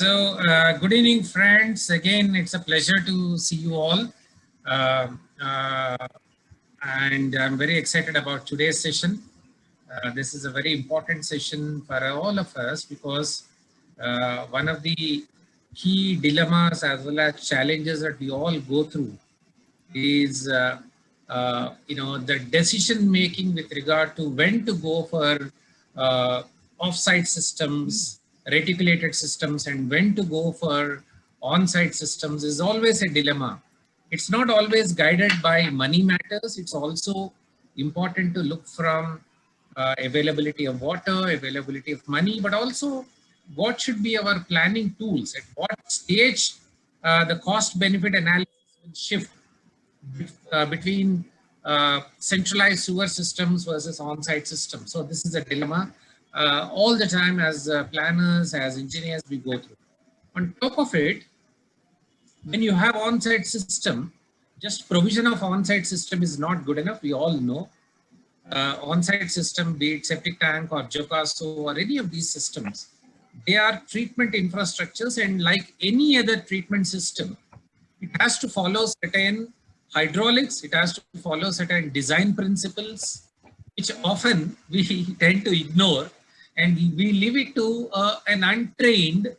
Good evening, friends. Again, it's a pleasure to see you all. Uh, uh, and I'm very excited about today's session. This is a very important session for all of us because one of the key dilemmas as well as challenges that we all go through is the decision making with regard to when to go for off-site systems, reticulated systems, and when to go for on-site systems is always a dilemma. It's not always guided by money matters. It's also important to look from availability of water, availability of money, but also what should be our planning tools, at what stage the cost benefit analysis will shift between centralized sewer systems versus on-site systems. So this is a dilemma all the time as planners, as engineers, we go through. On top of it, when you have on-site system, just provision of on-site system is not good enough. We all know on-site system, be it septic tank or Jocasso or any of these systems, they are treatment infrastructures, and like any other treatment system, it has to follow certain hydraulics, it has to follow certain design principles, which often we tend to ignore, and we leave it to an untrained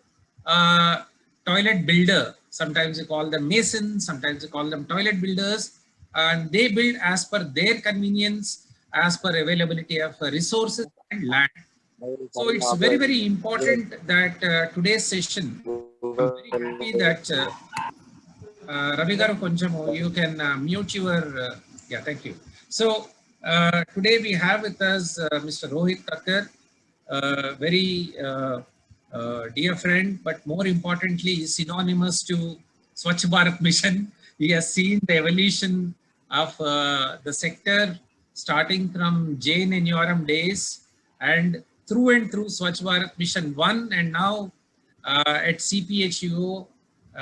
uh, toilet builder. Sometimes we call them masons, sometimes we call them toilet builders, and they build as per their convenience, as per availability of resources and land. So it's very, very important that today's session, I'm very happy that Ravi garu koncham you can mute your, yeah, thank you. So today we have with us Mr. Rohit Thakkar, very dear friend, but more importantly is synonymous to Swachh Bharat Mission. He has seen the evolution of the sector starting from Jain and Yoram days and through Swachh Bharat Mission 1 and now at CPHUO,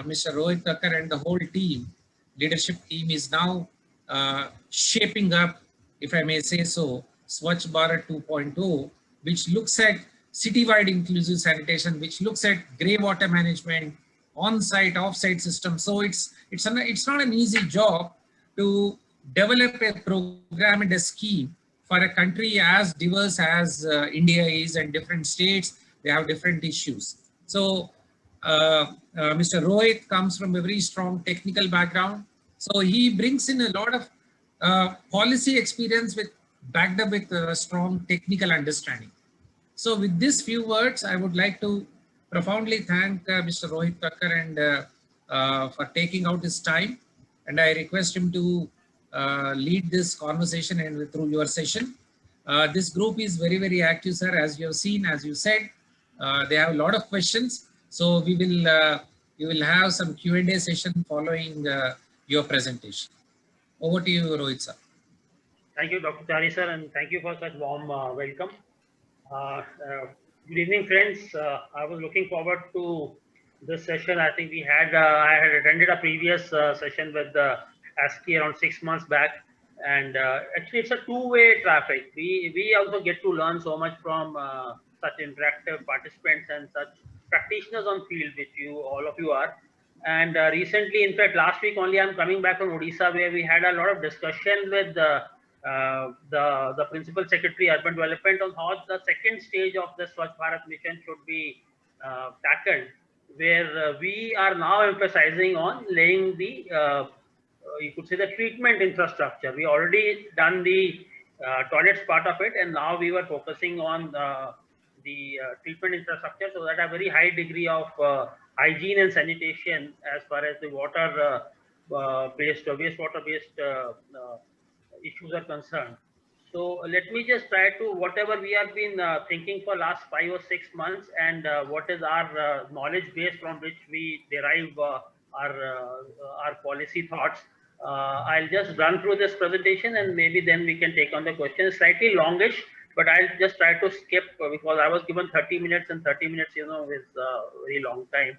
Mr. Rohit Thakkar and the whole team, leadership team is now shaping up, if I may say so, Swachh Bharat 2.0, which looks at citywide inclusive sanitation, which looks at grey water management, on-site, off-site system. So it's not an easy job to develop a program and a scheme for a country as diverse as India is, and different states, they have different issues. So Mr. Rohit comes from a very strong technical background. So he brings in a lot of policy experience with backed up with strong technical understanding. So with these few words, I would like to profoundly thank Mr. Rohit Thakkar and for taking out his time. And I request him to lead this conversation and through your session. This group is very, very active, sir, as you have seen, as you said. They have a lot of questions. So we will have some Q&A session following your presentation. Over to you, Rohit sir. Thank you, Dr. Chari sir, and thank you for such warm welcome. Good evening, friends. I was looking forward to this session. I think I had attended a previous session with ASCII around 6 months back, and actually it's a two-way traffic. We also get to learn so much from such interactive participants and such practitioners on field, which all of you are. And recently, in fact, last week only, I'm coming back from Odisha, where we had a lot of discussion with the Principal Secretary Urban Development on how the second stage of the Swachh Bharat mission should be tackled, where we are now emphasizing on laying the you could say the treatment infrastructure. We already done the toilets part of it, and now we were focusing on the treatment infrastructure, so that a very high degree of hygiene and sanitation as far as the water based wastewater based issues are concerned. So let me just try to whatever we have been thinking for last 5 or 6 months, and what is our knowledge base from which we derive our policy thoughts. I'll just run through this presentation, and maybe then we can take on the questions. Slightly longish, but I'll just try to skip because I was given 30 minutes, and 30 minutes, is a very long time.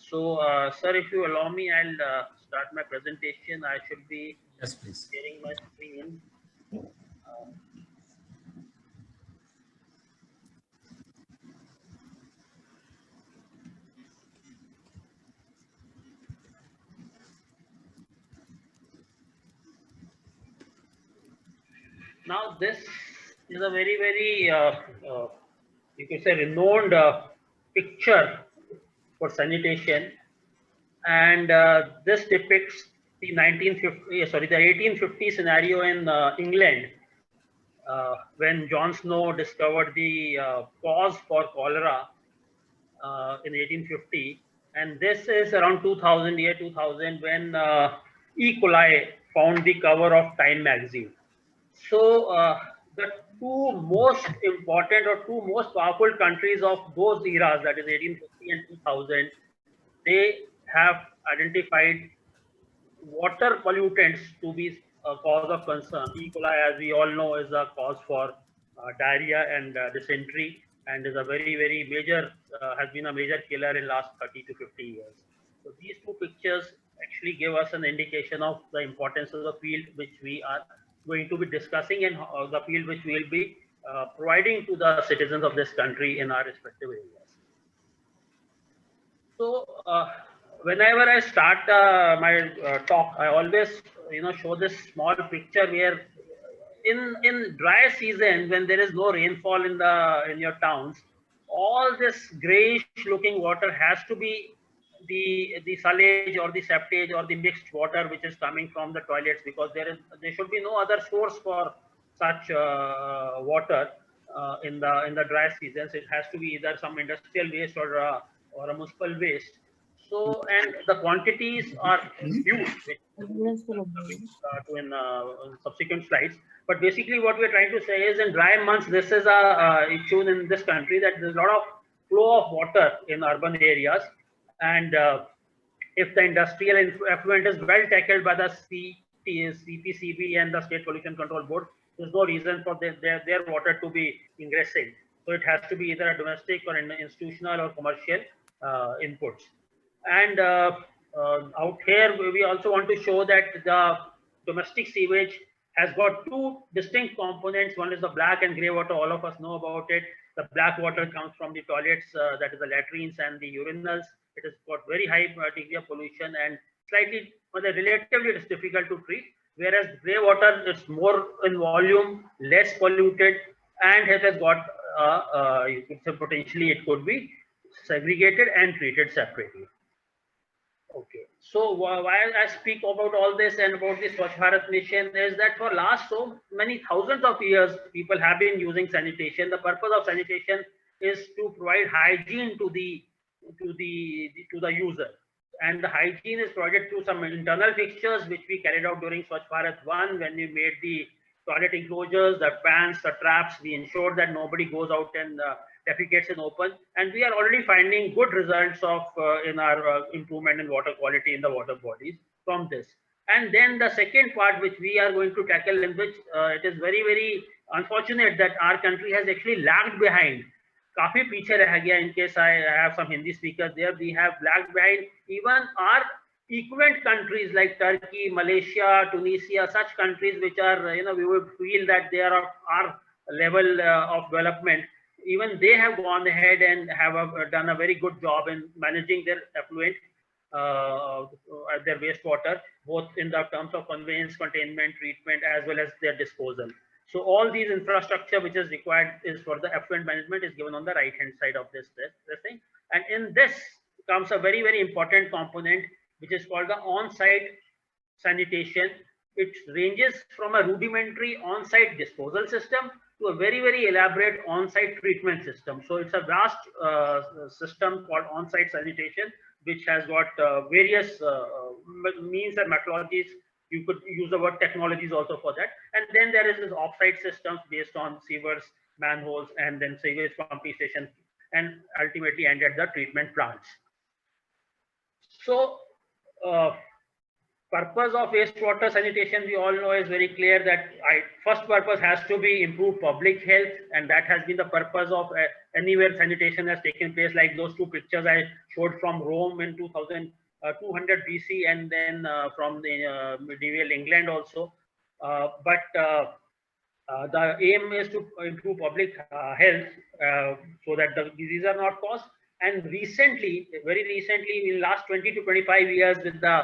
Sir, if you allow me, I'll start my presentation. I should be sharing my screen. Now this is a very, very, you could say, renowned picture for sanitation, and this depicts the 1950, sorry, the 1850 scenario in England, when John Snow discovered the cause for cholera in 1850, and this is around 2000, year 2000, when E. coli found the cover of Time magazine. So the two most important or two most powerful countries of those eras, that is 1850 and 2000, they have identified water pollutants to be a cause of concern. E. coli, as we all know, is a cause for diarrhea and dysentery, and is a very, very major, has been a major killer in last 30 to 50 years. So these two pictures actually give us an indication of the importance of the field which we are going to be discussing, and the field which we will be providing to the citizens of this country in our respective areas. So whenever I start my talk, I always show this small picture where in dry season, when there is no rainfall in your towns, all this grayish looking water has to be the sullage or the septage or the mixed water which is coming from the toilets, because there should be no other source for such water in the dry seasons. It has to be either some industrial waste or a municipal waste. So, and the quantities are huge, which to in subsequent slides. But basically, what we're trying to say is, in dry months, this is a issue in this country, that there's a lot of flow of water in urban areas, and if the industrial effluent is well tackled by the CPCB and the State Pollution Control Board, there's no reason for their water to be ingressing. So it has to be either a domestic or an institutional or commercial inputs. And out here, we also want to show that the domestic sewage has got two distinct components. One is the black and gray water. All of us know about it. The black water comes from the toilets, that is the latrines and the urinals. It has got very high degree of pollution, and slightly, but relatively, it is difficult to treat. Whereas gray water is more in volume, less polluted, and it has got, you could say, potentially it could be segregated and treated separately. Okay, so why I speak about all this and about the Swachh Bharat mission is that for last so many thousands of years, people have been using sanitation. The purpose of sanitation is to provide hygiene to the user, and the hygiene is provided through some internal fixtures which we carried out during Swachh Bharat 1, when we made the toilet enclosures, the fans, the traps. We ensured that nobody goes out and defecates in open, and we are already finding good results of in our improvement in water quality in the water bodies from this. And then the second part which we are going to tackle, in which it is very, very unfortunate that our country has actually lagged behind. काफी पीछे रह गया. In case I have some Hindi speakers there, we have lagged behind even our equivalent countries like Turkey, Malaysia, Tunisia, such countries which are, we would feel that they are of our level of development. Even they have gone ahead and have done a very good job in managing their effluent, their wastewater, both in the terms of conveyance, containment, treatment, as well as their disposal. So all these infrastructure which is required is for the effluent management is given on the right hand side of this thing. And in this comes a very, very important component which is called the on-site sanitation. It ranges from a rudimentary on-site disposal system to a very, very elaborate on-site treatment system. So it's a vast system called on-site sanitation, which has got various means and methodologies. You could use the word technologies also for that. And then there is this off-site systems based on sewers, manholes, and then sewage pumping stations, and ultimately end at the treatment plants. So purpose of wastewater sanitation, we all know, is very clear that first purpose has to be improve public health, and that has been the purpose of anywhere sanitation has taken place, like those two pictures I showed from Rome in 2200 BC, and then from the medieval England also. But the aim is to improve public health so that the diseases are not caused. And recently, very recently, in the last 20 to 25 years, with the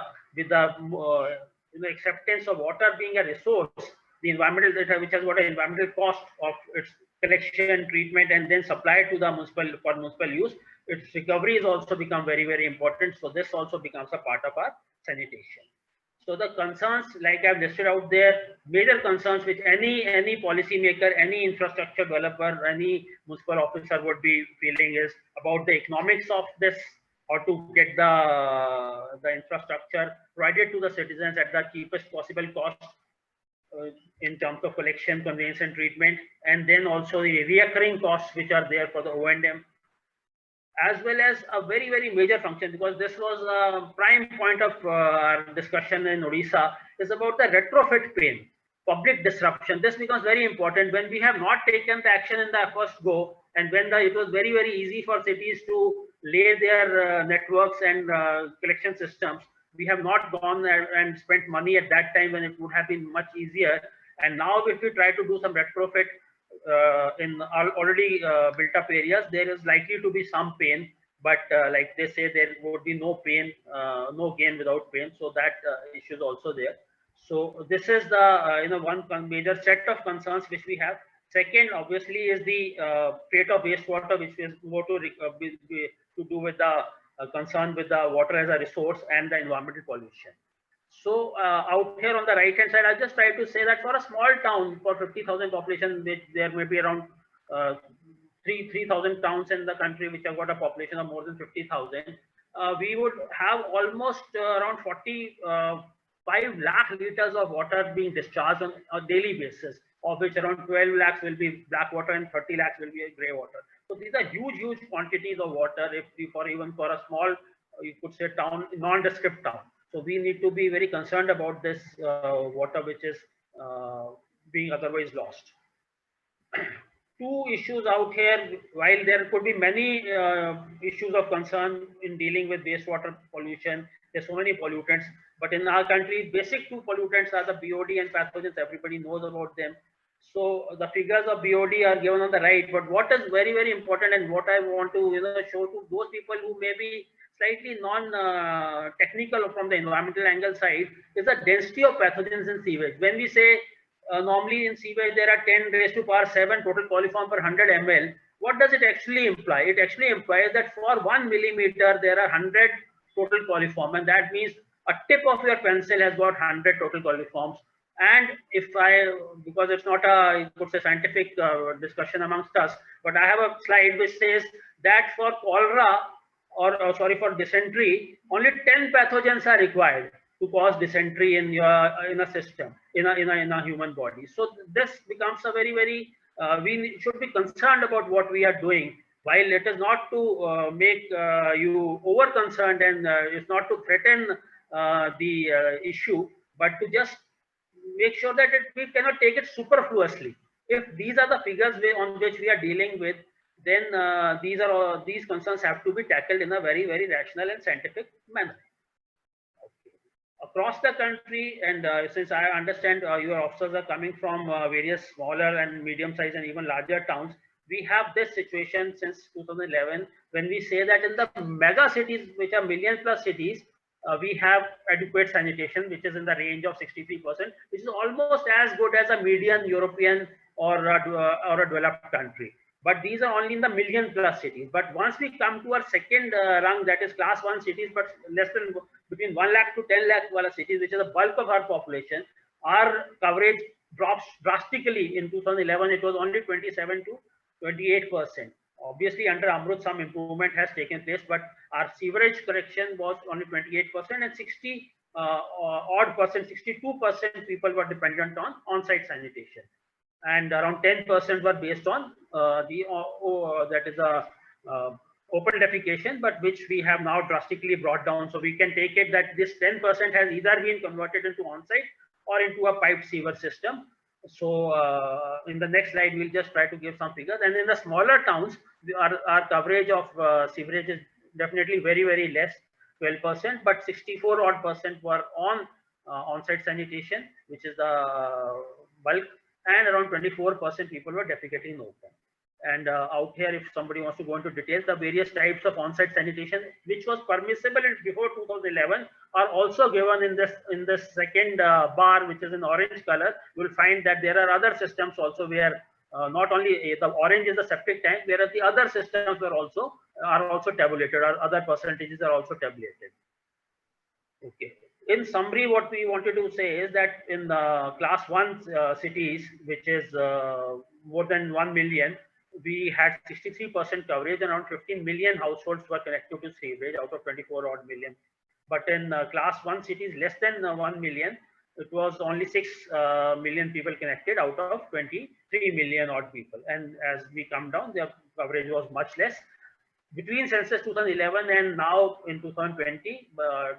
acceptance of water being a resource, the environmental data, which has got an environmental cost of its collection, treatment, and then supplied to the municipal use, its recovery is also become very, very important. So this also becomes a part of our sanitation. So the concerns, like I've listed out there, major concerns which any policy maker, any infrastructure developer, any municipal officer would be feeling is about the economics of this, or to get the infrastructure provided to the citizens at the cheapest possible cost in terms of collection, conveyance, and treatment, and then also the recurring costs which are there for the O&M, as well as a very, very major function, because this was a prime point of our discussion in Odisha, is about the retrofit pain, public disruption. This becomes very important when we have not taken the action in the first go, and when it was very, very easy for cities to lay their networks and collection systems. We have not gone there and spent money at that time when it would have been much easier. And now if we try to do some retrofit in already built up areas, there is likely to be some pain, but like they say, there would be no pain, no gain without pain. So that issue is also there. So this is the one major set of concerns which we have. Second, obviously, is the fate of wastewater, which is more to do with the concern with the water as a resource and the environmental pollution. So out here on the right hand side, I'll just try to say that for a small town, for 50,000 population, which there may be around 3,000 towns in the country which have got a population of more than 50,000, we would have almost around 45 lakh liters of water being discharged on a daily basis, of which around 12 lakhs will be black water and 30 lakhs will be grey water. So these are huge quantities of water, if we, even for a small, you could say, town, nondescript town. So we need to be very concerned about this water which is being otherwise lost. Two issues out here, while there could be many issues of concern in dealing with wastewater pollution, there's so many pollutants, but in our country, basic two pollutants are the BOD and pathogens. Everybody knows about them. So the figures of BOD are given on the right, but what is very, very important, and what I want to show to those people who may be slightly non-technical from the environmental angle side, is the density of pathogens in sewage. When we say normally in sewage there are 10 raised to power 7 total coliform per 100 ml, what does it actually imply? It actually implies that for 1 millimeter there are 100 total coliform, and that means a tip of your pencil has got 100 total coliforms. And if because it's not a, you could say, scientific discussion amongst us, but I have a slide which says that for cholera, or sorry, for dysentery, only 10 pathogens are required to cause dysentery in a system, in a human body. So this becomes a very, very we should be concerned about what we are doing, while it is not to make you over concerned, and it's not to threaten the issue, but to just make sure that we cannot take it superfluously. If these are the figures on which we are dealing with, then these concerns have to be tackled in a very, very rational and scientific manner. Okay. Across the country, and since I understand your officers are coming from various smaller and medium-sized and even larger towns, we have this situation since 2011, when we say that in the mega cities, which are million-plus cities, we have adequate sanitation, which is in the range of 63%, which is almost as good as a median European or a developed country. But these are only in the million-plus cities. But once we come to our second rung, that is class 1 cities, but less than between 1 lakh to 10 lakh cities, which is the bulk of our population, our coverage drops drastically. In 2011, it was only 27 to 28%. Obviously, under Amrut, some improvement has taken place, but our sewerage correction was only 28%, and 60 odd percent, 62% people were dependent on on-site sanitation, and around 10% were based on that is open defecation, but which we have now drastically brought down. So we can take it that this 10% has either been converted into on-site or into a piped sewer system. So in the next slide, we'll just try to give some figures. And in the smaller towns, our coverage of sewerage is definitely very, very less, 12%, but 64 odd percent were on-site sanitation, which is the bulk, and around 24% people were defecating in open. And out here, if somebody wants to go into details, the various types of on-site sanitation, which was permissible before 2011, are also given in this second bar, which is in orange color. You will find that there are other systems also where not only the orange is the septic tank, whereas the other systems are also tabulated, or other percentages are also tabulated. Okay. In summary, what we wanted to say is that in the class 1 cities, which is more than 1 million, we had 63% coverage, and around 15 million households were connected to sewerage out of 24 odd million. But in class 1 cities less than 1 million, it was only 6 million people connected out of 23 million odd people. And as we come down, their coverage was much less. Between census 2011 and now in 2020,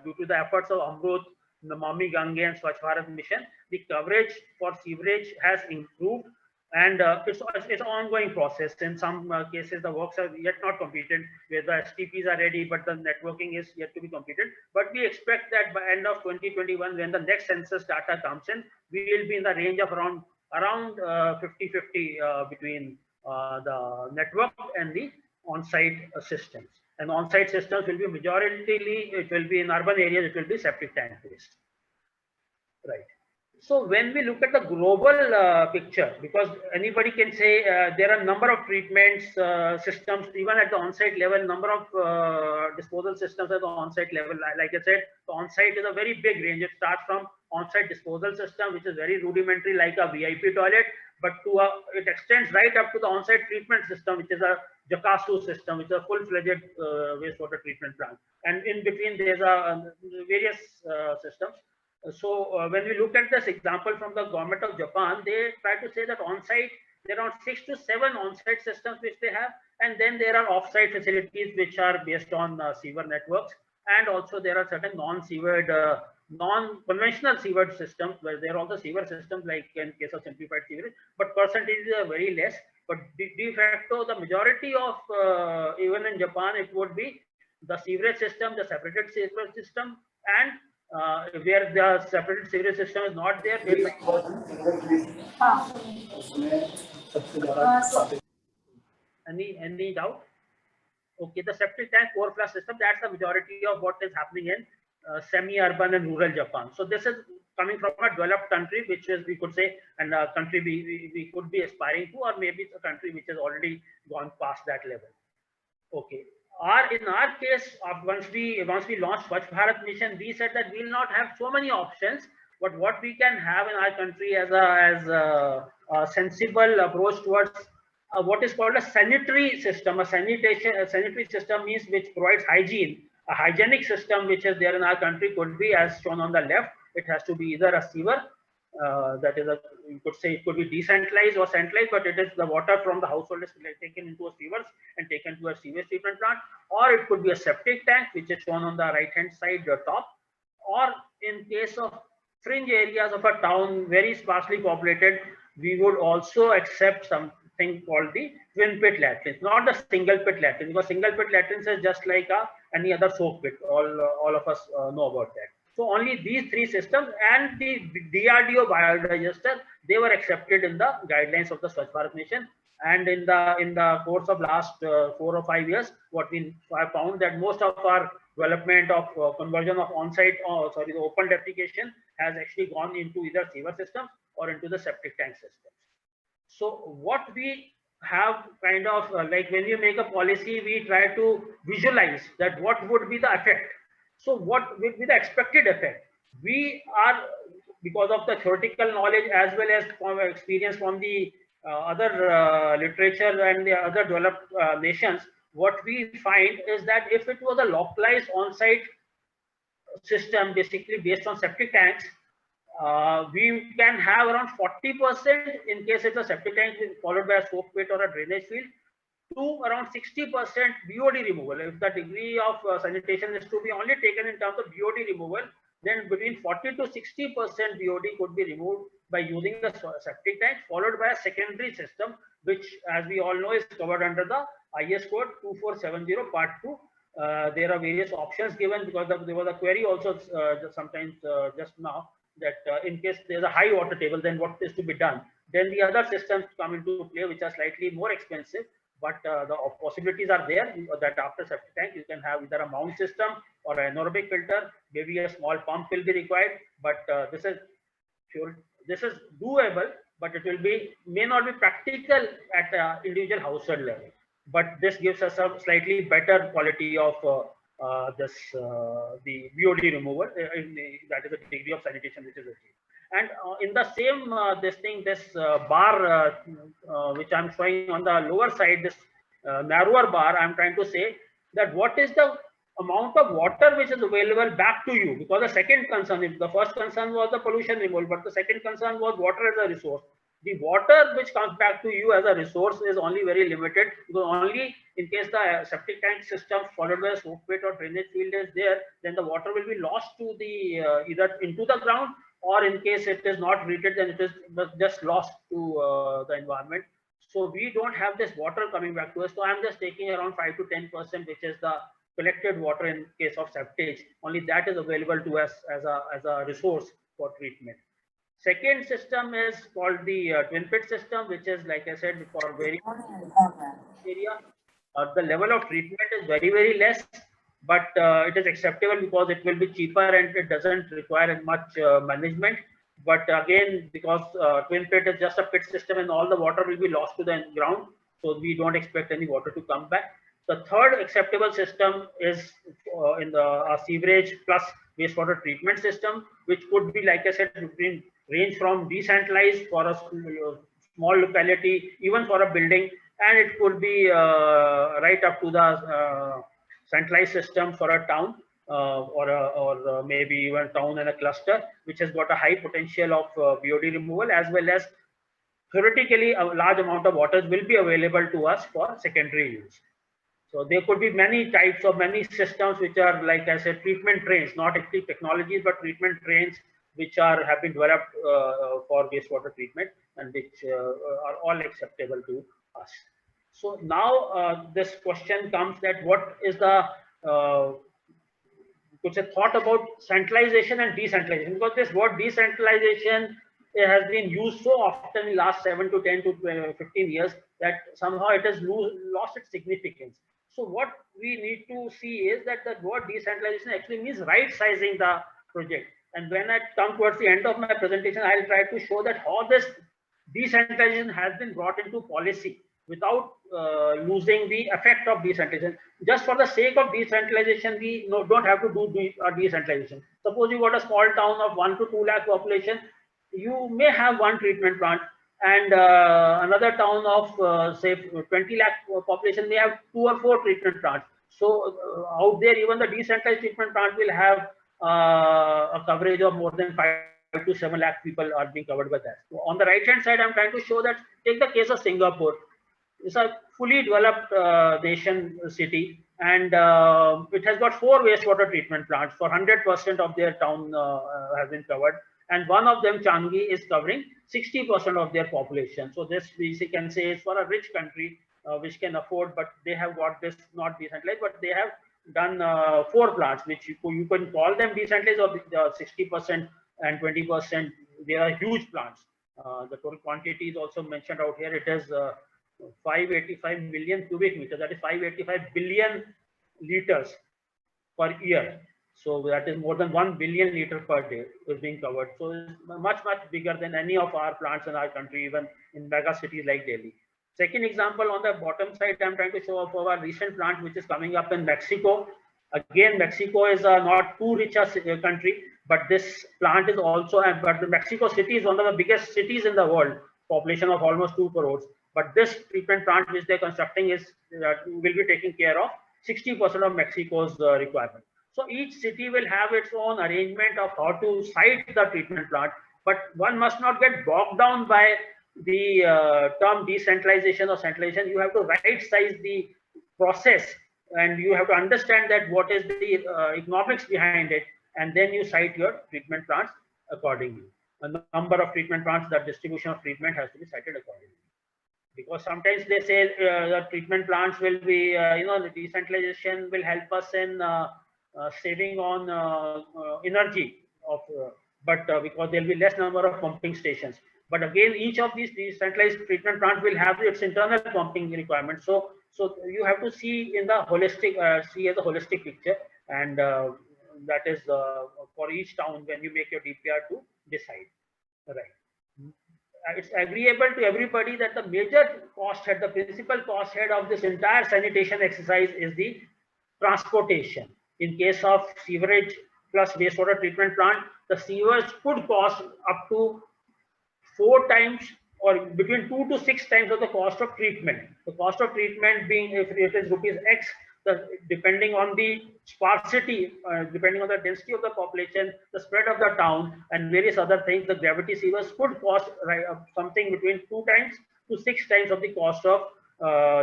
due to the efforts of Amrut, Namami Gange and Swachh Bharat Mission, the coverage for sewerage has improved, and it's an ongoing process. In some cases, the works are yet not completed, where the STPs are ready, but the networking is yet to be completed. But we expect that by end of 2021, when the next census data comes in, we will be in the range of around 50-50 between the network and the on-site systems. And on-site systems will be majoritarily, it will be in urban areas, it will be septic tank based. Right. So when we look at the global picture, because anybody can say there are a number of treatments systems, even at the on-site level, number of disposal systems at the on-site level. Like I said, the on-site is a very big range. It starts from on-site disposal system, which is very rudimentary, like a VIP toilet, but it extends right up to the on-site treatment system, which is a Jakasu system, which is a full-fledged wastewater treatment plant. And in between, there's various systems. So when we look at this example from the government of Japan, they try to say that on-site, there are 6 to 7 on-site systems which they have, and then there are off-site facilities which are based on sewer networks, and also there are certain non-sewered, non-conventional sewered systems where there are also sewer systems like in case of simplified sewerage, but percentages are very less. But de facto, the majority of even in Japan, it would be the sewerage system, the separated sewerage system, and where the separated sewerage system is not there. Any doubt? Okay, the septic tank core flush system, that's the majority of what is happening in semi-urban and rural Japan. So this is coming from a developed country, which is, we could say, and a country we could be aspiring to, or maybe it's a country which has already gone past that level. Okay. In our case, once we launched Swachh Bharat Mission, we said that we will not have so many options, but what we can have in our country as a sensible approach towards what is called a sanitary system. A sanitary system means which provides hygiene. A hygienic system which is there in our country could be as shown on the left. It has to be either a sewer, that is you could say it could be decentralized or centralized, but it is the water from the household is taken into a sewers and taken to a sewage treatment plant, or it could be a septic tank, which is shown on the right hand side, the top, or in case of fringe areas of a town, very sparsely populated, we would also accept something called the twin pit latrines, not the single pit latrines, because single pit latrines is just like any other soak pit. All of us know about that. So only these 3 systems and the DRDO biodigester, they were accepted in the guidelines of the Swachh Bharat Mission. And in the course of last 4 or 5 years, what we have found that most of our development of conversion of on-site, the open defecation has actually gone into either sewer systems or into the septic tank systems. So what we have kind of like when you make a policy, we try to visualize that what would be the effect. So what will be the expected effect? We are, because of the theoretical knowledge as well as from experience from the other literature and the other developed nations, what we find is that if it was a localized on-site system, basically based on septic tanks, we can have around 40% in case it's a septic tank followed by a soak pit or a drainage field, to around 60% BOD removal. If the degree of sanitation is to be only taken in terms of BOD removal, then between 40 to 60% BOD could be removed by using the septic tank, followed by a secondary system, which, as we all know, is covered under the IS code 2470 part 2. There are various options given, because there was a query also sometimes just now that in case there's a high water table, then what is to be done? Then the other systems come into play, which are slightly more expensive. but the possibilities are there that after septic tank you can have either a mount system or an anaerobic filter. Maybe a small pump will be required, but this is sure, this is doable, but it will be may not be practical at individual household level. But this gives us a slightly better quality of the BOD removal. That is the degree of sanitation which is achieved. And in the same this bar which I'm showing on the lower side, this narrower bar, I'm trying to say that what is the amount of water which is available back to you, because the second concern, if the first concern was the pollution removal, but the second concern was water as a resource. The water which comes back to you as a resource is only very limited, because only in case the septic tank system followed by a soak pit or drainage field is there, then the water will be lost to the either into the ground, or in case it is not treated, then it is just lost to the environment. So we don't have this water coming back to us. So I'm just taking around 5 to 10%, which is the collected water in case of septage. Only that is available to us as a resource for treatment. Second system is called the twin pit system, which is, like I said, for very area. The level of treatment is very less, but it is acceptable because it will be cheaper and it doesn't require much management. But again, because twin pit is just a pit system and all the water will be lost to the ground, so we don't expect any water to come back. The third acceptable system is in the sewerage plus wastewater treatment system, which could be, like I said, range from decentralized for a small locality, even for a building, and it could be right up to the centralized system for a town or maybe even a town and a cluster, which has got a high potential of BOD removal, as well as theoretically a large amount of water will be available to us for secondary use. So there could be many types of many systems which are, like I said, treatment trains, not actually technologies, but treatment trains which have been developed for wastewater treatment and which are all acceptable to us. So now this question comes that what is the thought about centralization and decentralization, because this word decentralization has been used so often in the last 7 to 10 to 15 years that somehow it has lost its significance. So what we need to see is that the word decentralization actually means right sizing the project. And when I come towards the end of my presentation, I'll try to show that how this decentralization has been brought into policy without losing the effect of decentralization. Just for the sake of decentralization, we don't have to do decentralization. Suppose you got a small town of 1 to 2 lakh population, you may have one treatment plant, and another town of say 20 lakh population may have 2 or 4 treatment plants. So out there, even the decentralized treatment plant will have a coverage of more than 5 to 7 lakh people are being covered by that. So on the right hand side, I'm trying to show that, take the case of Singapore. It's a fully developed nation city, and it has got 4 wastewater treatment plants for 100% of their town has been covered, and one of them, Changi, is covering 60% of their population. So this we can say is for a rich country which can afford, but they have got this not decentralized, but they have done 4 plants, which you can call them decentralized, or 60% and 20%. They are huge plants. The total quantity is also mentioned out here. It is 585 million cubic meters, that is 585 billion liters per year. So that is more than 1 billion liter per day is being covered. So it's much bigger than any of our plants in our country, even in mega cities like Delhi. Second example, on the bottom side, I'm trying to show off our recent plant which is coming up in Mexico. Again, Mexico is not too rich a country, but this plant is also, but the Mexico City is one of the biggest cities in the world, population of almost 2 crores. But this treatment plant which they're constructing is will be taking care of 60% of Mexico's requirement. So each city will have its own arrangement of how to site the treatment plant, but one must not get bogged down by the term decentralization or centralization. You have to right size the process, and you have to understand that what is the economics behind it, and then you site your treatment plants accordingly. A number of treatment plants, the distribution of treatment has to be cited accordingly. Because sometimes they say the treatment plants will be, the decentralization will help us in saving on energy, but because there will be less number of pumping stations. But again, each of these decentralized treatment plants will have its internal pumping requirements. So you have to see in the holistic, see as a holistic picture, and that is for each town when you make your DPR to decide. Right. It's agreeable to everybody that the major cost head, the principal cost head of this entire sanitation exercise is the transportation. In case of sewerage plus wastewater treatment plant, the sewers could cost up to 4 times or between 2 to 6 times of the cost of treatment. The cost of treatment being, if it is rupees X, depending on the sparsity, depending on the density of the population, the spread of the town, and various other things, the gravity sewers could cost something between 2 times to 6 times of the cost of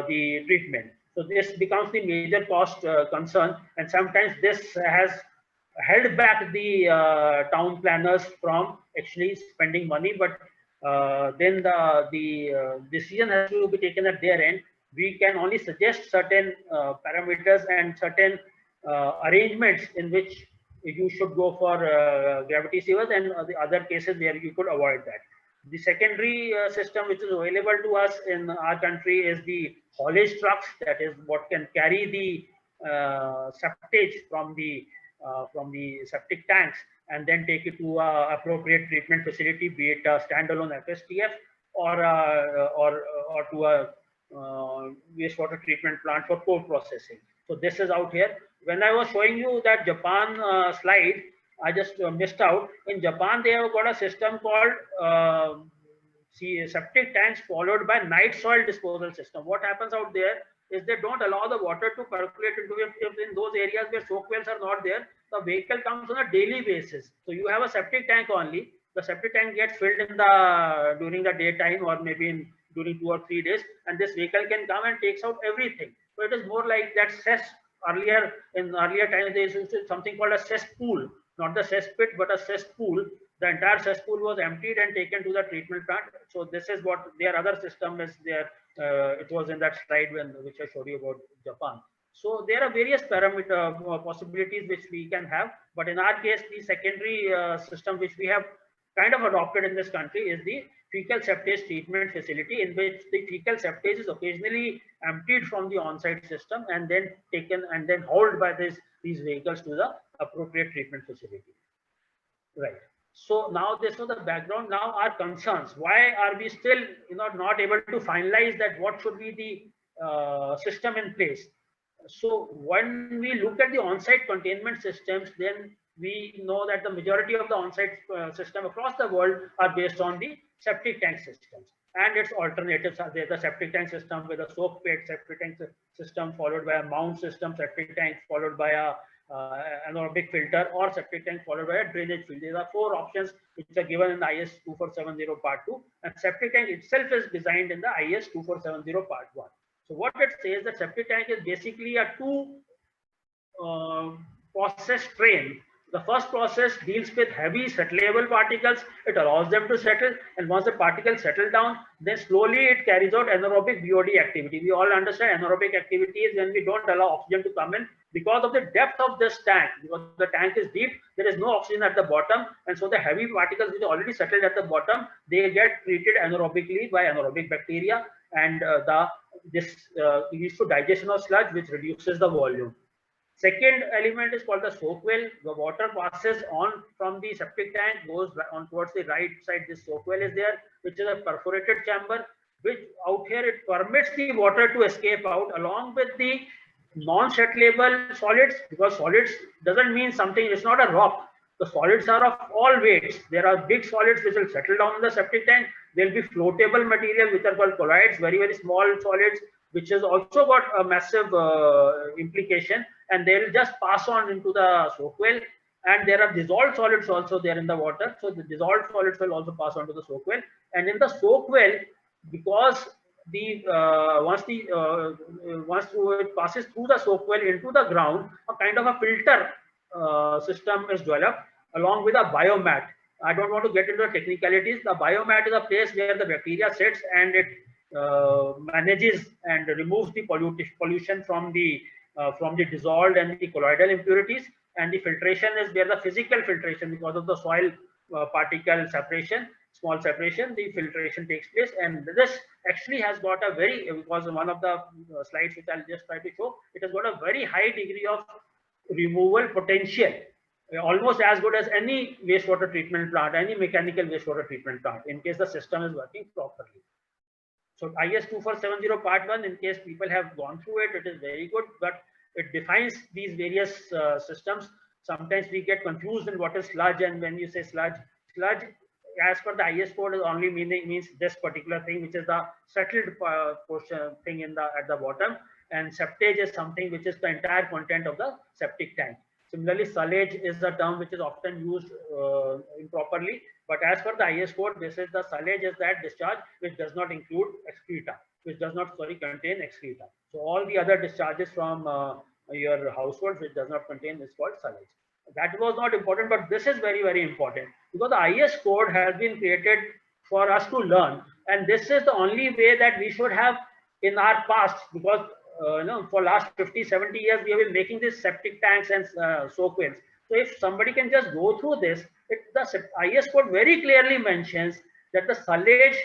the treatment. So this becomes the major cost concern, and sometimes this has held back the town planners from actually spending money. But then the decision has to be taken at their end. We can only suggest certain parameters and certain arrangements in which you should go for gravity sewers, and the other cases where you could avoid that. The secondary system which is available to us in our country is the haulage trucks. That is what can carry the septage from the septic tanks and then take it to appropriate treatment facility, be it a standalone FSTF or to a wastewater treatment plant for co-processing. So this is out here. When I was showing you that Japan slide, I just missed out. In Japan, they have got a system called septic tanks followed by night soil disposal system. What happens out there is they don't allow the water to percolate into if in those areas where soak wells are not there, the vehicle comes on a daily basis. So you have a septic tank only. The septic tank gets filled in during the daytime or maybe during 2 or 3 days, and this vehicle can come and takes out everything. So it is more like that cess. In earlier times, there is something called a cesspool, not the cesspit, but a cesspool. The entire cesspool was emptied and taken to the treatment plant. So this is what their other system is there. It was in that slide which I showed you about Japan. So there are various parameter possibilities which we can have, but in our case, the secondary system which we have kind of adopted in this country is the fecal septage treatment facility, in which the fecal septage is occasionally emptied from the on-site system and then taken and then hauled by these vehicles to the appropriate treatment facility. Right. So now this was the background. Now our concerns. Why are we still not able to finalize that what should be the system in place? So when we look at the on-site containment systems, then we know that the majority of the on-site system across the world are based on the septic tank systems, and its alternatives are there. The septic tank system with a soak pit, septic tank system followed by a mount system, septic tank followed by a anaerobic filter, or septic tank followed by a drainage field. These are 4 options which are given in the IS 2470 part 2, and septic tank itself is designed in the IS 2470 part 1. So what it says that septic tank is basically a 2 process train. The first process deals with heavy settleable particles. It allows them to settle, and once the particles settle down, then slowly it carries out anaerobic BOD activity. We all understand anaerobic activity is when we don't allow oxygen to come in because of the depth of this tank. Because the tank is deep, there is no oxygen at the bottom, and so the heavy particles which are already settled at the bottom, they get treated anaerobically by anaerobic bacteria, and this leads to digestion of sludge, which reduces the volume. Second element is called the soak well. The water passes on from the septic tank, goes on towards the right side. This soak well is there, which is a perforated chamber, which out here it permits the water to escape out along with the non-settleable solids, because solids doesn't mean something, it's not a rock. The solids are of all weights. There are big solids which will settle down in the septic tank. There will be floatable material which are called colloids, very, very small solids, which has also got a massive implication, and they will just pass on into the soak well. And there are dissolved solids also there in the water. So the dissolved solids will also pass on to the soak well. And in the soak well, because once it passes through the soak well into the ground, a kind of a filter system is developed along with a biomat. I don't want to get into the technicalities. The biomat is a place where the bacteria sits and it manages and removes the pollution from the dissolved and the colloidal impurities. And the filtration is where the physical filtration, because of the soil particle separation, small separation, the filtration takes place. And this actually has got a very, because one of the slides which I'll just try to show, it has got a very high degree of removal potential, almost as good as any wastewater treatment plant, any mechanical wastewater treatment plant, in case the system is working properly. So IS 2470 part 1, in case people have gone through it, it is very good, but it defines these various systems. Sometimes we get confused in what is sludge, and when you say sludge as per the IS code is only means this particular thing, which is the settled portion thing at the bottom, and septage is something which is the entire content of the septic tank. Similarly, sullage is a term which is often used improperly, but as per the IS code, this is the sullage is that discharge which does not include excreta, which does not contain excreta. So all the other discharges from your household which does not contain is called sullage. That was not important, but this is very, very important, because the IS code has been created for us to learn, and this is the only way that we should have in our past, because for last 50-70 years we have been making these septic tanks and soak wells. So if somebody can just go through this, the IS code very clearly mentions that the sullage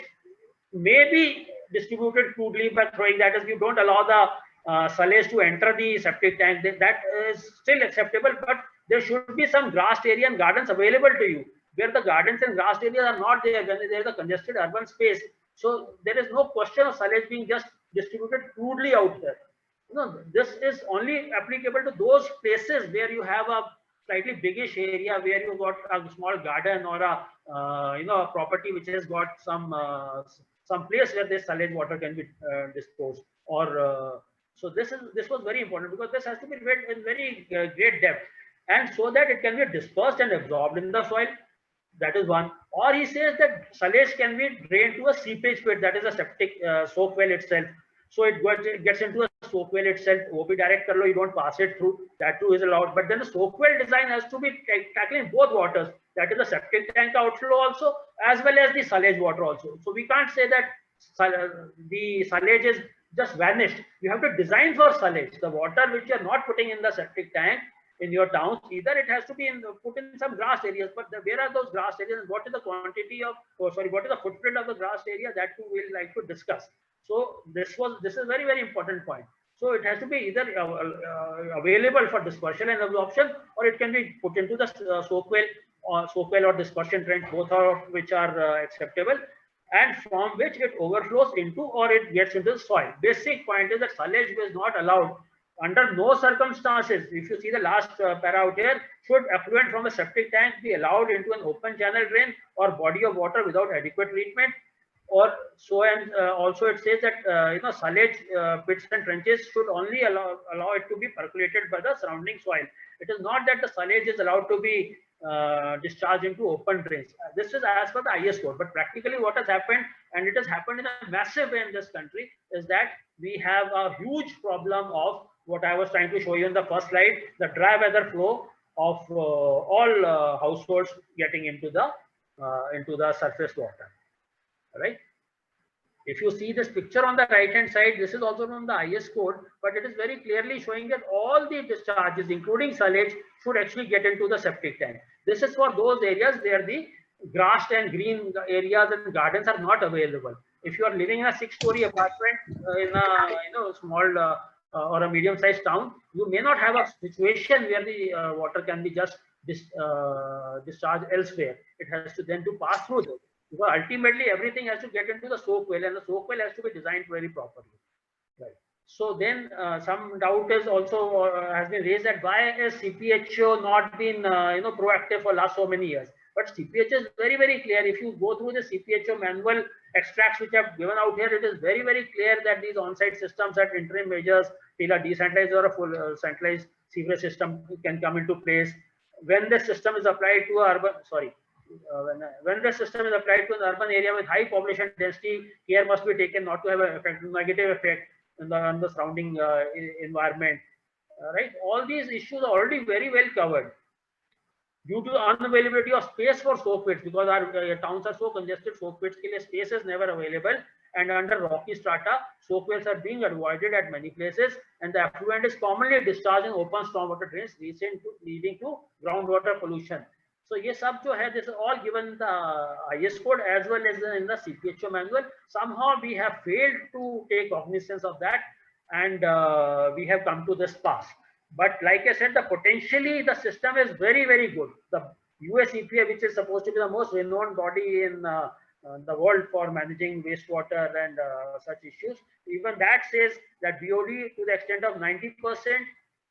may be distributed crudely by throwing, that is, you don't allow the sullage to enter the septic tank, that is still acceptable, but there should be some grassed area and gardens available to you. Where the gardens and grassed areas are not there, when there is a congested urban space, so there is no question of sullage being just distributed crudely out there. This is only applicable to those places where you have a slightly biggish area, where you got a small garden or a a property which has got some place where this sullage water can be disposed. Or so this was very important, because this has to be read in very great depth, and so that it can be dispersed and absorbed in the soil. That is one. Or he says that sullage can be drained to a seepage pit, that is a septic soak well itself. So it gets into a soak well itself. OP direct kar lo, you don't pass it through. That too is allowed. But then the soak well design has to be tackling both waters. That is the septic tank outflow also, as well as the sullage water also. So we can't say that the sullage is just vanished. You have to design for sullage. The water which you are not putting in the septic tank in your towns, either it has to be put in some grass areas, but where are those grass areas? What is the quantity of, what is the footprint of the grass area? That too we'll like to discuss. So this is very, very important point. So it has to be either available for dispersion and absorption, or it can be put into the soak well or dispersion trench, both of which are acceptable, and from which it overflows into, or it gets into the soil. Basic point is that sullage is not allowed under no circumstances. If you see the last para out here, should effluent from a septic tank be allowed into an open channel drain or body of water without adequate treatment? Or so, and also it says that sullage pits and trenches should only allow it to be percolated by the surrounding soil. It is not that the sullage is allowed to be discharged into open drains. This is as per the IS code, but practically what has happened, and it has happened in a massive way in this country, is that we have a huge problem of what I was trying to show you in the first slide, the dry weather flow of all households getting into the surface water. Right? If you see this picture on the right hand side, this is also from the IS code, but it is very clearly showing that all the discharges, including sullage, should actually get into the septic tank. This is for those areas where the grassed and green areas and gardens are not available. If you are living in a 6-story apartment in a small or a medium-sized town, you may not have a situation where the water can be just discharged elsewhere. It has to then to pass through this. Because ultimately everything has to get into the soak well, and the soak well has to be designed very properly. Right. So then some doubt is also has been raised that why is CPHO not been proactive for last so many years? But CPHO is very, very clear. If you go through the CPHO manual extracts which have given out here, it is very, very clear that these on-site systems at interim measures till a decentralized or a full centralized sewerage system can come into place. When the system is applied to urban, when the system is applied to an urban area with high population density, care must be taken not to have a negative effect on the surrounding environment. Right? All these issues are already very well covered. Due to the unavailability of space for soak pits, because our towns are so congested, soak pits ke liye space is never available, and under rocky strata, soak wells are being avoided at many places, and the effluent is commonly discharged in open stormwater drains, leading to groundwater pollution. So ये सब जो है, this is all given in the IS code as well as in the CPHO manual. Somehow we have failed to take cognizance of that, and we have come to this pass. But like I said, potentially the system is very, very good. The US EPA, which is supposed to be the most renowned body in the world for managing wastewater and such issues, even that says that BOD to the extent of 90%,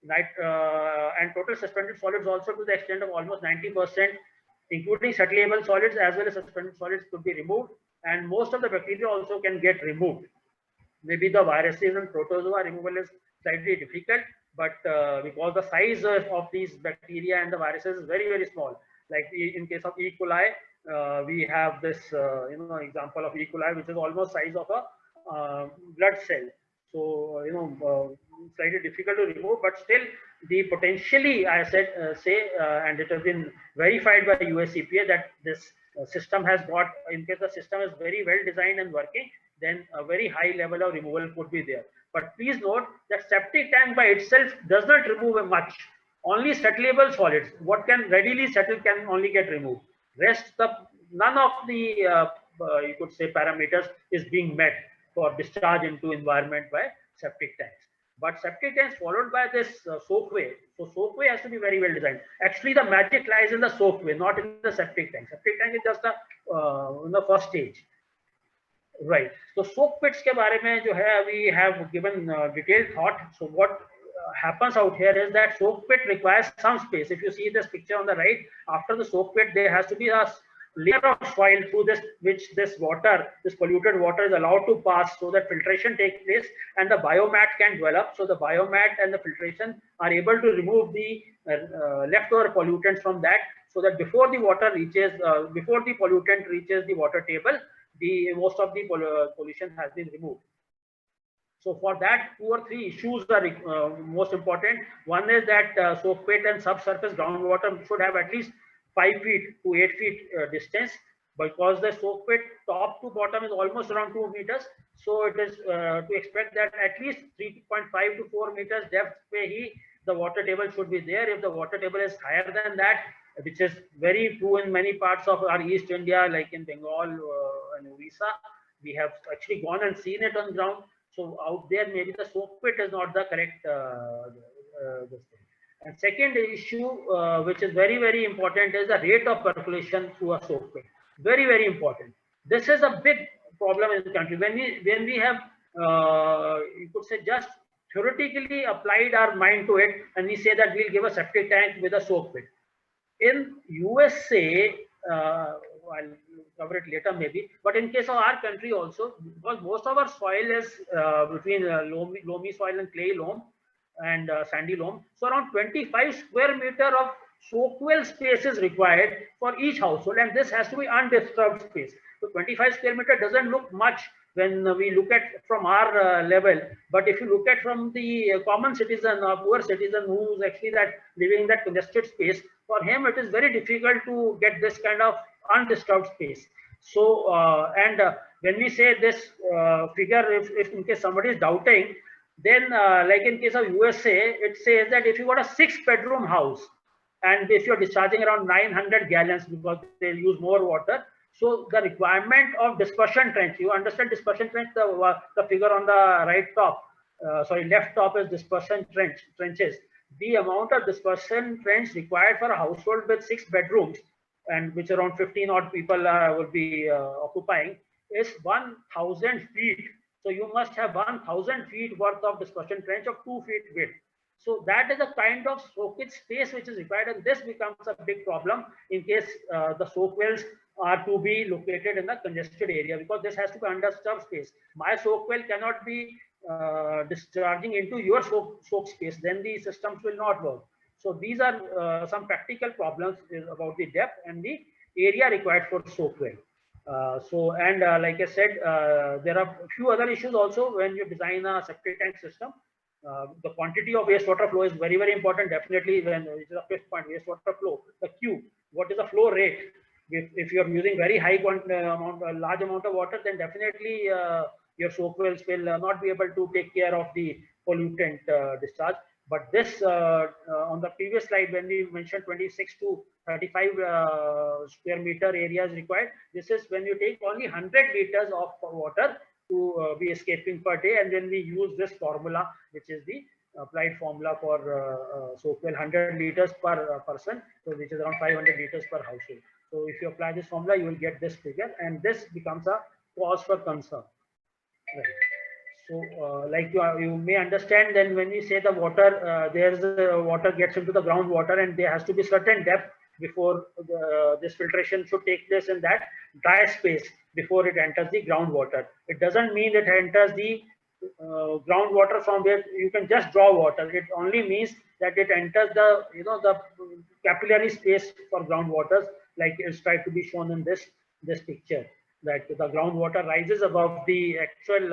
and total suspended solids also to the extent of almost 90%, including settleable solids as well as suspended solids, could be removed, and most of the bacteria also can get removed. Maybe the viruses and protozoa removal is slightly difficult, but because the size of these bacteria and the viruses is very, very small. Like in case of E. coli, we have this example of E. coli, which is almost size of a blood cell. So slightly difficult to remove, but still the potentially, I said and it has been verified by US EPA that this system has got, in case the system is very well designed and working, then a very high level of removal could be there. But please note that septic tank by itself does not remove much. Only settleable solids, what can readily settle, can only get removed. Rest, none of the you could say parameters is being met for discharge into environment by septic tanks. But septic tanks followed by this soakway. So soakway has to be very well designed. Actually, the magic lies in the soakway, not in the septic tank. Septic tank is just the first stage. Right. So soak pits ke baare mein jo hai, we have given detailed thought. So what happens out here is that soak pit requires some space. If you see this picture on the right, after the soak pit, there has to be a layer of soil through which this polluted water is allowed to pass, so that filtration takes place and the biomat can develop. So the biomat and the filtration are able to remove the leftover pollutants from that, so that before the pollutant reaches the water table, most of the pollution has been removed. So for that, 2 or 3 issues are most important. One is that soak pit and subsurface groundwater should have at least 5 feet to 8 feet distance, because the soak pit top to bottom is almost around 2 meters. So it is to expect that at least 3.5 to 4 meters depth the water table should be there. If the water table is higher than that, which is very true in many parts of our East India, like in Bengal and Orissa, we have actually gone and seen it on ground. So out there, maybe the soak pit is not the correct this thing. And second issue, which is very, very important, is the rate of percolation through a soak pit. Very, very important. This is a big problem in the country. When we have, you could say, just theoretically applied our mind to it, and we say that we'll give a septic tank with a soak pit. In USA, I'll cover it later maybe, but in case of our country also, because most of our soil is between loamy soil and clay loam and sandy loam, so around 25 square meter of soak well space is required for each household, and this has to be undisturbed space. So 25 square meter doesn't look much when we look at from our level, but if you look at from the common citizen or poor citizen who's actually living in that congested space, for him it is very difficult to get this kind of undisturbed space. So when we say this figure, if in case somebody is doubting, then like in case of USA, it says that if you got a 6-bedroom house and if you're discharging around 900 gallons because they use more water, so the requirement of dispersion trench, you understand dispersion trench, the figure on the right top, left top is dispersion trenches. The amount of dispersion trench required for a household with 6 bedrooms, and which around 15 odd people will be occupying, is 1,000 feet. So you must have 1,000 feet worth of dispersion trench of 2 feet width. So that is the kind of soakage space which is required, and this becomes a big problem in case the soak wells are to be located in the congested area, because this has to be undisturbed space. My soak well cannot be discharging into your soak space, then the systems will not work. So these are some practical problems about the depth and the area required for soak well. Like I said, there are a few other issues also when you design a septic tank system. The quantity of wastewater flow is very, very important. Definitely, when it is a fifth point, wastewater flow, the Q, what is the flow rate? If you are using very high large amount of water, then definitely your soak wells will not be able to take care of the pollutant discharge. But this, on the previous slide, when we mentioned 26 to 35 square meter area is required, this is when you take only 100 liters of water to be escaping per day, and then we use this formula, which is the applied formula for Soapwell, 100 liters per person, so which is around 500 liters per household. So if you apply this formula, you will get this figure, and this becomes a cause for concern. Right. So, like you may understand, then when we say the water, water gets into the groundwater, and there has to be certain depth before this filtration should take place in that dry space before it enters the groundwater. It doesn't mean it enters the groundwater from where you can just draw water. It only means that it enters the the capillary space for groundwaters, like it's tried to be shown in this picture, that the groundwater rises above the actual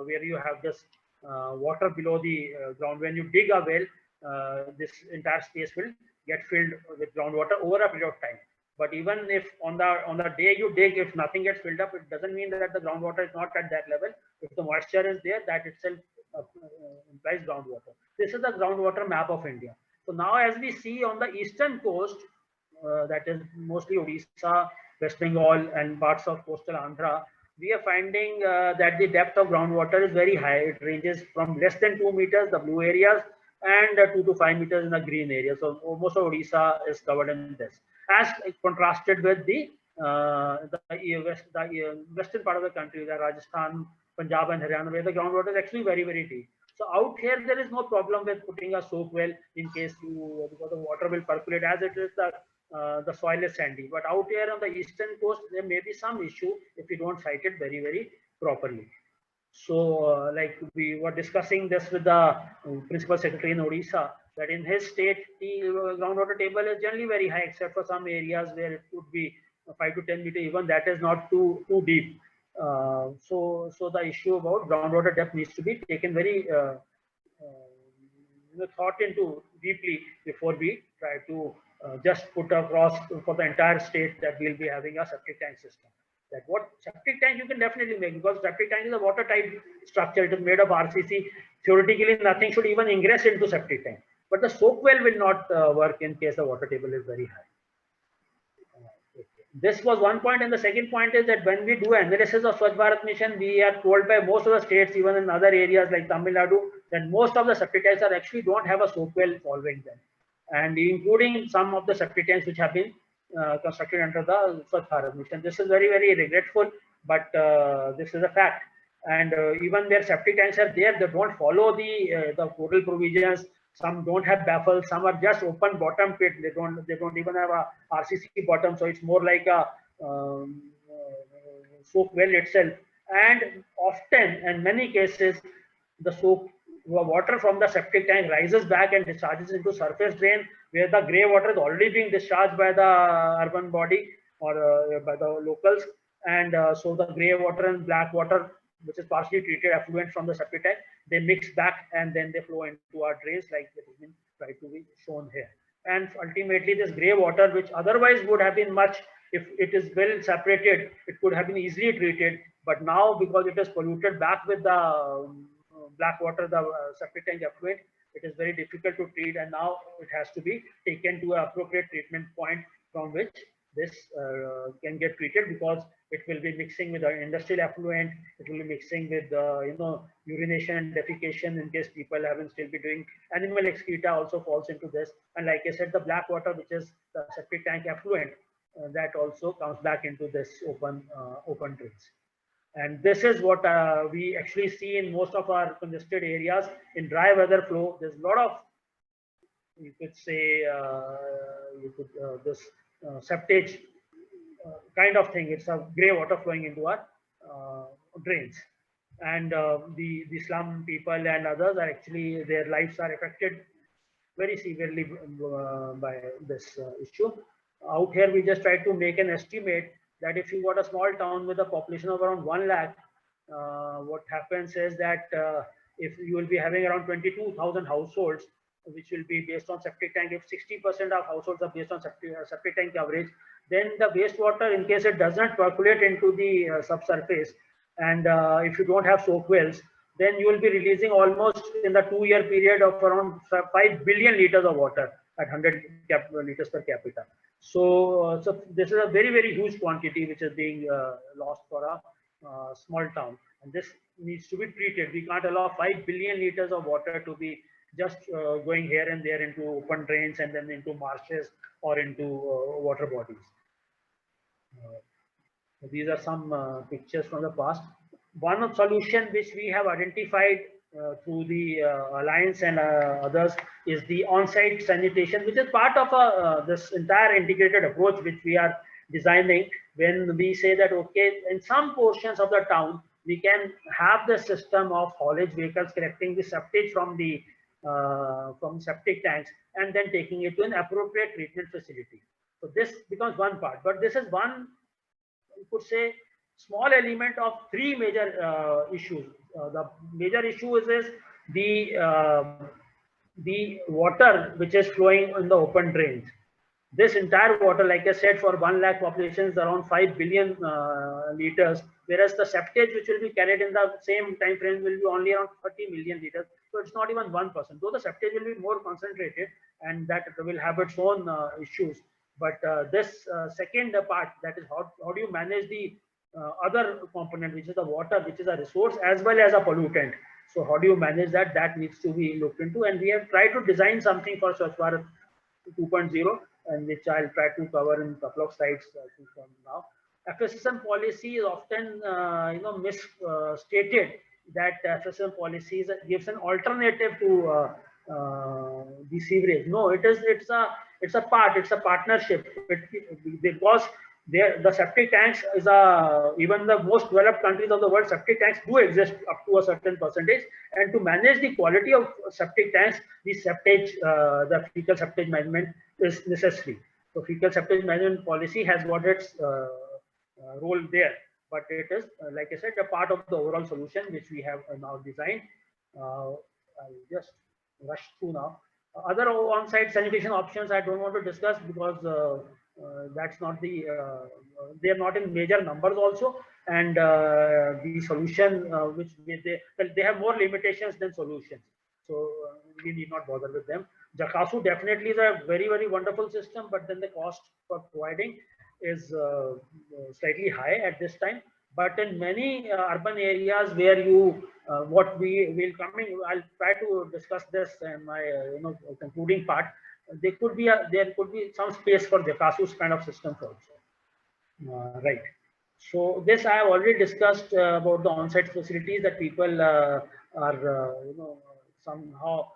where you have this water below the ground. When you dig a well, this entire space will get filled with groundwater over a period of time. But even if on the day you dig, if nothing gets filled up, it doesn't mean that the groundwater is not at that level. If the moisture is there, that itself implies groundwater. This is the groundwater map of India. So now, as we see on the eastern coast, that is mostly Odisha, West Bengal, and parts of coastal Andhra, we are finding that the depth of groundwater is very high. It ranges from less than 2 meters, the blue areas, and 2 to 5 meters in the green area. So most of Odisha is covered in this, as contrasted with the western part of the country, the Rajasthan, Punjab, and Haryana, where the groundwater is actually very, very deep. So out here, there is no problem with putting a soap well in case because the water will percolate, as it is the soil is sandy. But out here on the eastern coast, there may be some issue if you don't site it very, very properly. So, like we were discussing this with the principal secretary in Odisha, that in his state, the groundwater table is generally very high, except for some areas where it could be 5 to 10 meters, even that is not too deep. So the issue about groundwater depth needs to be taken very thought into deeply before we try to just put across for the entire state that we'll be having a septic tank system. That what septic tank you can definitely make, because septic tank is a watertight structure. It is made of RCC. Theoretically, nothing should even ingress into septic tank. But the soap well will not work in case the water table is very high. This was one point, and the second point is that when we do analysis of Swachh Bharat Mission, we are told by most of the states, even in other areas like Tamil Nadu, that most of the septic tanks are actually don't have a soap well following them, and including some of the septic tanks which have been constructed under the Swachh Bharat Mission. This is very, very regretful, but this is a fact. And even where septic tanks are there, they don't follow the total provisions. Some don't have baffles. Some are just open bottom pit. They don't even have a RCC bottom. So it's more like a soap well itself. And often, in many cases, the water from the septic tank rises back and discharges into surface drain, where the grey water is already being discharged by the urban body or by the locals. And so the grey water and black water, which is partially treated effluent from the septic tank, they mix back and then they flow into our drains, like it has been tried to be shown here. And ultimately, this grey water, which otherwise would have been much, if it is well separated, it could have been easily treated. But now, because it is polluted back with the black water, the septic tank effluent, it is very difficult to treat, and now it has to be taken to an appropriate treatment point from which this can get treated, because it will be mixing with the industrial effluent. It will be mixing with urination and defecation, in case people haven't still be doing. Animal excreta also falls into this, and like I said, the black water, which is the septic tank effluent, that also comes back into this open drains. And this is what we actually see in most of our congested areas. In dry weather flow, there's a lot of, you could say, this septage kind of thing. It's a grey water flowing into our drains. And the slum people and others are actually, their lives are affected very severely by this issue. Out here, we just try to make an estimate that if you got a small town with a population of around 1 lakh, what happens is that if you will be having around 22,000 households, which will be based on septic tank, if 60% of households are based on septic tank coverage, then the wastewater, in case it does not percolate into the subsurface, and if you don't have soap wells, then you will be releasing almost in the 2-year period of around 5 billion liters of water at 100 liters per capita. So, so this is a very, very huge quantity which is being lost for a small town, and this needs to be treated. We can't allow 5 billion liters of water to be just going here and there into open drains and then into marshes or into water bodies. These are some pictures from the past. One solution which we have identified through the Alliance and others is the on-site sanitation, which is part of this entire integrated approach which we are designing. When we say that, okay, in some portions of the town, we can have the system of haulage vehicles collecting the septic from septic tanks and then taking it to an appropriate treatment facility. So this becomes one part, but this is one, you could say, small element of three major issues. The major issue is the water which is flowing in the open drains. This entire water, like I said, for 1 lakh population is around 5 billion liters, whereas the septage which will be carried in the same time frame will be only around 30 million liters. So it's not even 1%. Though the septage will be more concentrated and that will have its own issues. But this second part, that is how do you manage the other component, which is the water, which is a resource as well as a pollutant. So how do you manage that? That needs to be looked into, and we have tried to design something for Swachh Bharat 2.0, and which I'll try to cover in a couple of slides from now. FSSM policy is often misstated that FSSM policy gives an alternative to the sewerage. No, it's a partnership. Because the septic tanks is even the most developed countries of the world, septic tanks do exist up to a certain percentage, and to manage the quality of septic tanks, the fecal septage management is necessary. So fecal septage management policy has got its role there, but it is, like I said, a part of the overall solution which we have now designed. I'll just rush through now. Other on-site sanitation options I don't want to discuss because that's not they are not in major numbers also, and the solution which they have more limitations than solutions, so we need not bother with them. Jakasu definitely is a very, very wonderful system, but then the cost for providing is slightly high at this time. But in many urban areas where what we will coming, I'll try to discuss this in my concluding part. There could be some space for Jakasu's kind of systems also. Right. So this I have already discussed about the on-site facilities that people are somehow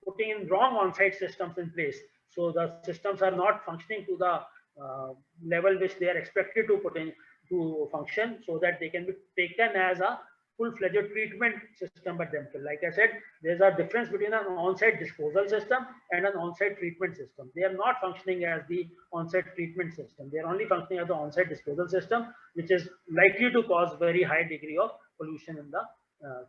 putting in wrong on-site systems in place. So the systems are not functioning to the level which they are expected to function, so that they can be taken as a full-fledged treatment system by themselves. Like I said, there's a difference between an on-site disposal system and an on-site treatment system. They are not functioning as the on-site treatment system. They are only functioning as the on-site disposal system, which is likely to cause very high degree of pollution in the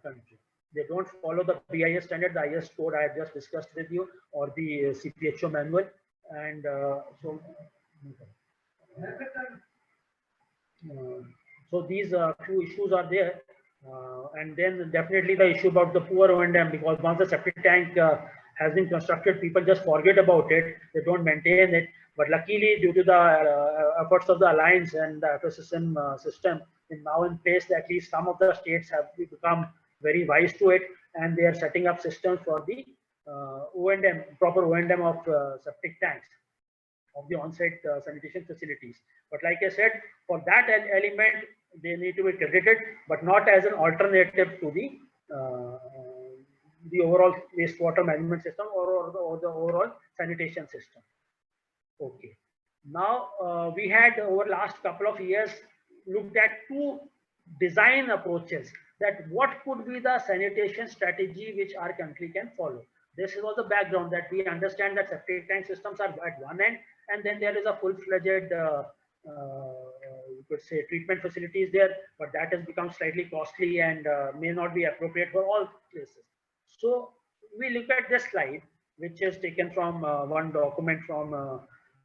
country. They don't follow the BIS standard, the IS code I have just discussed with you, or the CPHO manual, and so these few issues are there. And then definitely the issue about the poor O&M, because once the septic tank has been constructed, people just forget about it. They don't maintain it. But luckily, due to the efforts of the Alliance and the FSSM system is now in place, at least some of the states have become very wise to it, and they are setting up systems for the O&M, proper O&M of septic tanks, of the on-site sanitation facilities. But like I said, for that element, they need to be credited, but not as an alternative to the overall wastewater management system or the overall sanitation system. Okay. Now we had over last couple of years looked at two design approaches, that what could be the sanitation strategy which our country can follow. This was the background, that we understand that septic tank systems are at one end, and then there is a full-fledged you could say treatment facilities there, but that has become slightly costly and may not be appropriate for all places. So we look at this slide, which is taken from one document from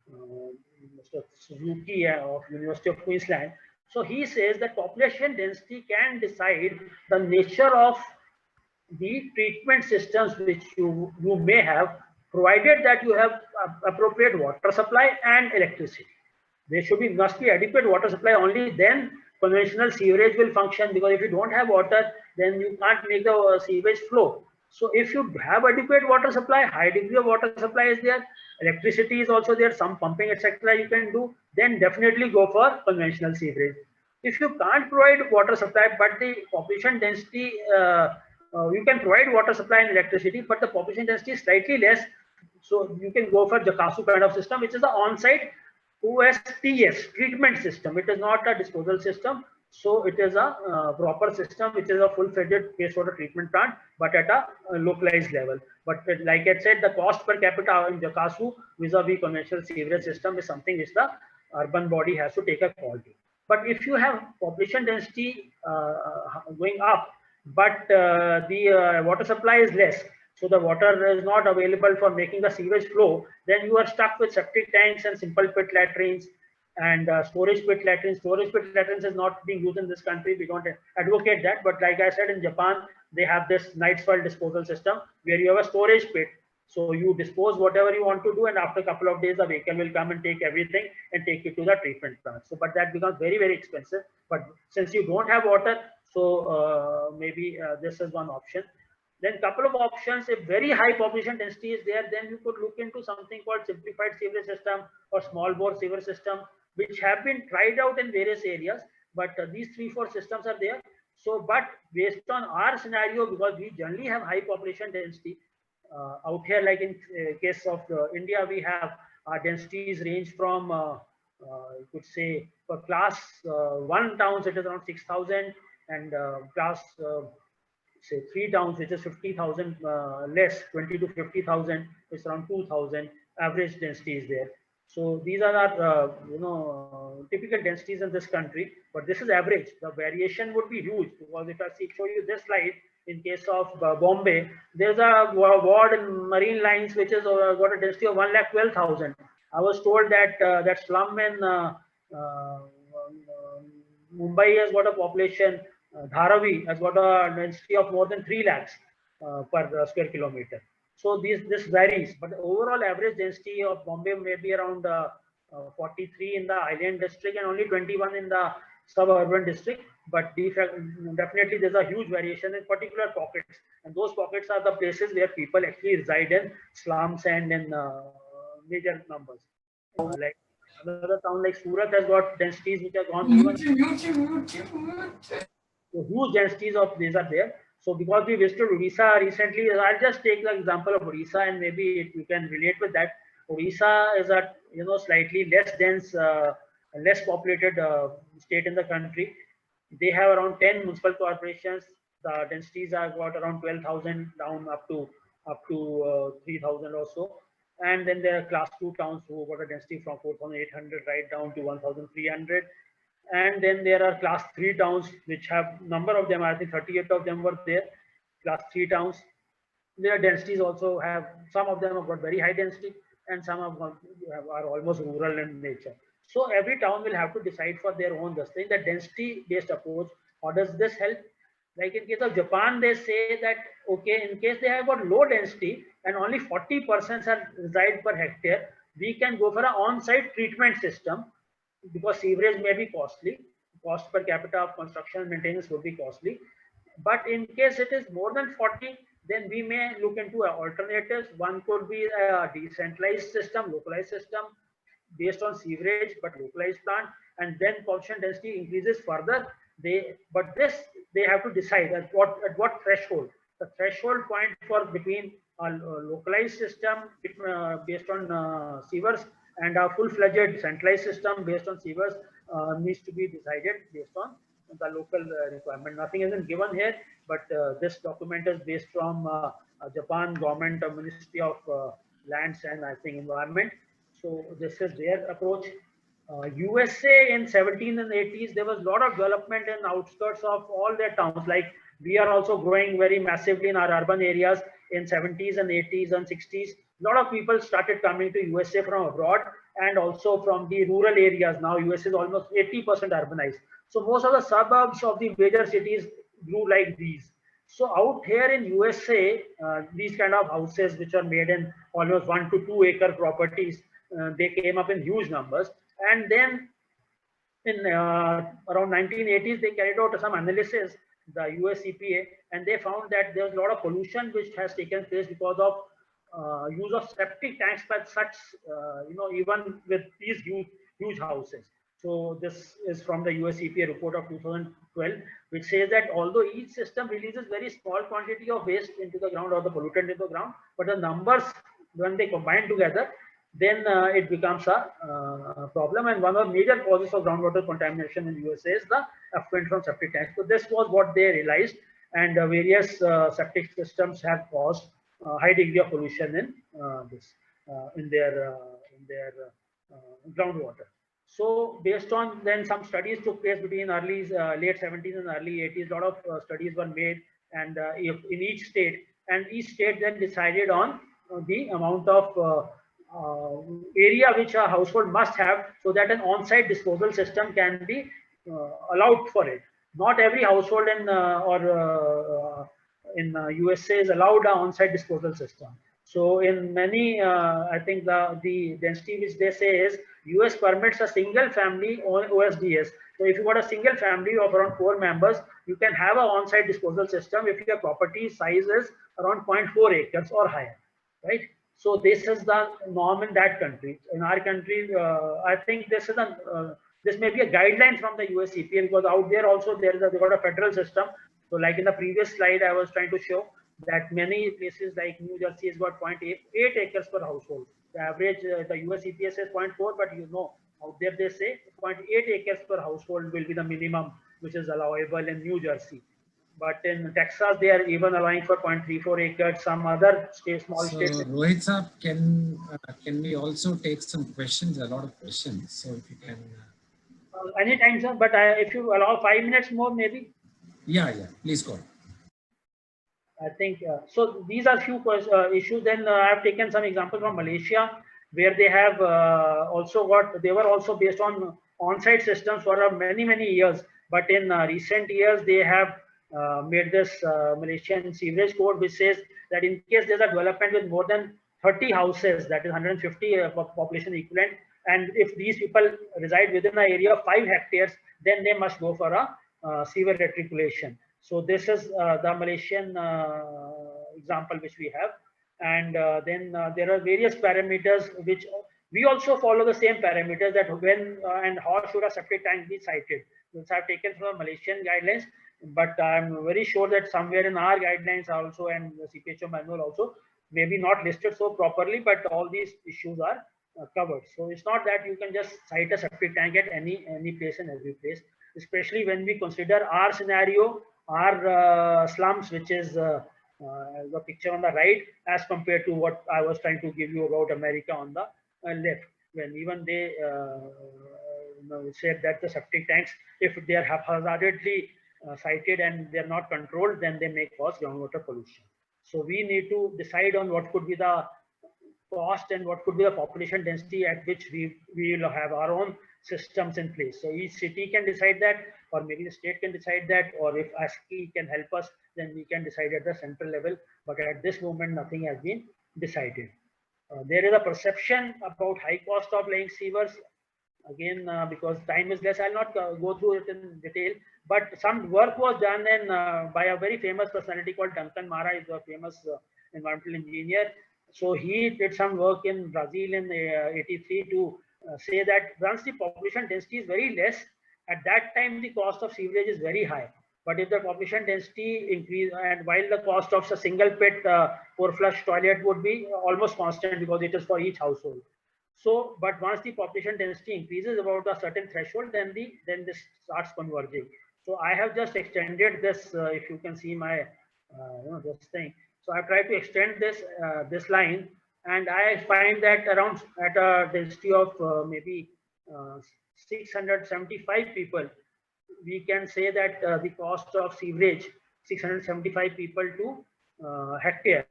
Mr. Suzuki of University of Queensland. So he says that population density can decide the nature of the treatment systems which you may have, provided that you have appropriate water supply and electricity. There must be adequate water supply. Only then conventional sewerage will function, because if you don't have water, then you can't make the sewage flow. So if you have adequate water supply, high degree of water supply is there, electricity is also there, some pumping, etc. you can do, then definitely go for conventional sewerage. If you can't provide water supply, but the population density, you can provide water supply and electricity, but the population density is slightly less, so you can go for Jakasu kind of system, which is the on-site OSTS treatment system. It is not a disposal system. So it is a proper system, which is a full-fledged wastewater treatment plant, but at a localized level. But like I said, the cost per capita in Jakasu vis-a-vis conventional sewerage system is something which the urban body has to take a call to. But if you have population density going up, but the water supply is less, so the water is not available for making the sewage flow, then you are stuck with septic tanks and simple pit latrines and storage pit latrines. Storage pit latrines is not being used in this country. We don't advocate that. But like I said, in Japan, they have this night soil disposal system where you have a storage pit. So you dispose whatever you want to do, and after a couple of days, the vehicle will come and take everything and take it to the treatment plant. So, but that becomes very, very expensive. But since you don't have water, so maybe this is one option. Then couple of options, if very high population density is there, then you could look into something called simplified sewerage system or small bore sewer system, which have been tried out in various areas. But these 3-4 systems are there. So, but based on our scenario, because we generally have high population density out here, like in case of India, we have our densities range from, you could say, for class 1 towns, it is around 6,000, and class say 3 towns, which is 50,000 less, 20 to 50,000, it's around 2,000. Average density is there. So these are our typical densities in this country, but this is average. The variation would be huge, because if I show you this slide, in case of Bombay, there's a ward in Marine Lines which has got a density of 1,12,000. I was told that that slum in Mumbai has got a population. Dharavi has got a density of more than 3 lakhs per square kilometer. So this varies, but the overall average density of Bombay may be around 43 in the island district and only 21 in the suburban district. But definitely there's a huge variation in particular pockets, and those pockets are the places where people actually reside in slums and in major numbers. Like another town like Surat has got densities which have gone even. So huge densities of these are there. So because we visited Odisha recently, I'll just take the example of Odisha, and maybe you can relate with that. Odisha is a slightly less dense, less populated state in the country. They have around 10 municipal corporations. The densities are got around 12,000 down up to 3,000 or so. And then there are class 2 towns who got a density from 4,800 right down to 1,300. And then there are class 3 towns, which have number of them, I think 38 of them were there, class 3 towns. Their densities also have, some of them have got very high density, and some are almost rural in nature. So every town will have to decide for their own this thing, the density based approach. How does this help? Like in case of Japan, they say that, okay, in case they have got low density and only 40% are reside per hectare, we can go for an on-site treatment system, because sewerage may be costly, cost per capita of construction and maintenance would be costly. But in case it is more than 40, then we may look into alternatives. One could be a decentralized system, localized system based on sewerage, but localized plant, and then population density increases further. They have to decide at what threshold. The threshold point for between a localized system based on sewers and a full-fledged centralized system based on sewers needs to be decided based on the local requirement. Nothing isn't given here, but this document is based from Japan government Ministry of Lands and I think Environment. So this is their approach. USA in 17 and 80s, there was a lot of development in outskirts of all their towns. Like we are also growing very massively in our urban areas in 70s and 80s and 60s. A lot of people started coming to USA from abroad and also from the rural areas. Now US is almost 80% urbanized. So most of the suburbs of the major cities grew like these. So out here in USA, these kind of houses which are made in almost 1 to 2 acre properties, they came up in huge numbers. And then in around 1980s, they carried out some analysis, the US EPA, and they found that there's a lot of pollution which has taken place because of use of septic tanks by such, even with these huge houses. So this is from the US EPA report of 2012, which says that although each system releases very small quantity of waste into the ground or the pollutant into the ground, but the numbers, when they combine together, then it becomes a problem. And one of the major causes of groundwater contamination in USA is the effluent from septic tanks. So this was what they realized, and various septic systems have caused high degree of pollution in in their groundwater. So based on then some studies took place between late 70s and early 80s. A lot of studies were made, and in each state, and each state then decided on the amount of area which a household must have, so that an on-site disposal system can be allowed for it. Not every household in USA is allowed an on-site disposal system. So in many, I think the density which they say is US permits a single family OSDS. So if you got a single family of around 4 members, you can have an on-site disposal system if your property size is around 0.4 acres or higher, right? So this is the norm in that country. In our country, I think this is this may be a guideline from the US EPA, because out there also they got a federal system. So like in the previous slide, I was trying to show that many places like New Jersey has got 0.8 acres per household. The average, the US EPA says 0.4, but out there they say 0.8 acres per household will be the minimum which is allowable in New Jersey. But in Texas, they are even allowing for 0.34 acres. Some other states, small states. So Rohit sir, can we also take some questions? A lot of questions. So if you can. Anytime, sir. But if you allow 5 minutes more, maybe. Yeah. Please go on. I think so. These are few issues. Then I have taken some examples from Malaysia, where they have also got. They were also based on on-site systems for many years. But in recent years, they have made this Malaysian sewerage code, which says that in case there's a development with more than 30 houses, that is 150 population equivalent, and if these people reside within an area of 5 hectares, then they must go for a sewer reticulation. So this is the Malaysian example which we have. And then there are various parameters which we also follow the same parameters, that when and how should a septic tank be sited. Which I've taken from Malaysian guidelines, but I'm very sure that somewhere in our guidelines also, and the CPHO manual also, maybe not listed so properly, but all these issues are covered. So it's not that you can just site a septic tank at any place and every place, especially when we consider our scenario, our slums, which is the picture on the right, as compared to what I was trying to give you about America on the left, when even they said that the septic tanks, if they are haphazardly sited and they're not controlled, then they may cause groundwater pollution. So we need to decide on what could be the cost and what could be the population density at which we will have our own systems in place. So each city can decide that, or maybe the state can decide that, or if ASCI can help us, then we can decide at the central level. But at this moment, nothing has been decided. There is a perception about high cost of laying sewers. Again, because time is less, I'll not go through it in detail. But some work was done by a very famous personality called Duncan Mara. He's a famous environmental engineer. So he did some work in Brazil in '83 to say that once the population density is very less, at that time the cost of sewerage is very high. But if the population density increase, and while the cost of a single pit pour flush toilet would be almost constant because it is for each household. So, but once the population density increases about a certain threshold, then this starts converging. So I have just extended this. If you can see my this thing. So I try to extend this line, and I find that around at a density of maybe 675 people, we can say that the cost of sewerage, 675 people to hectare,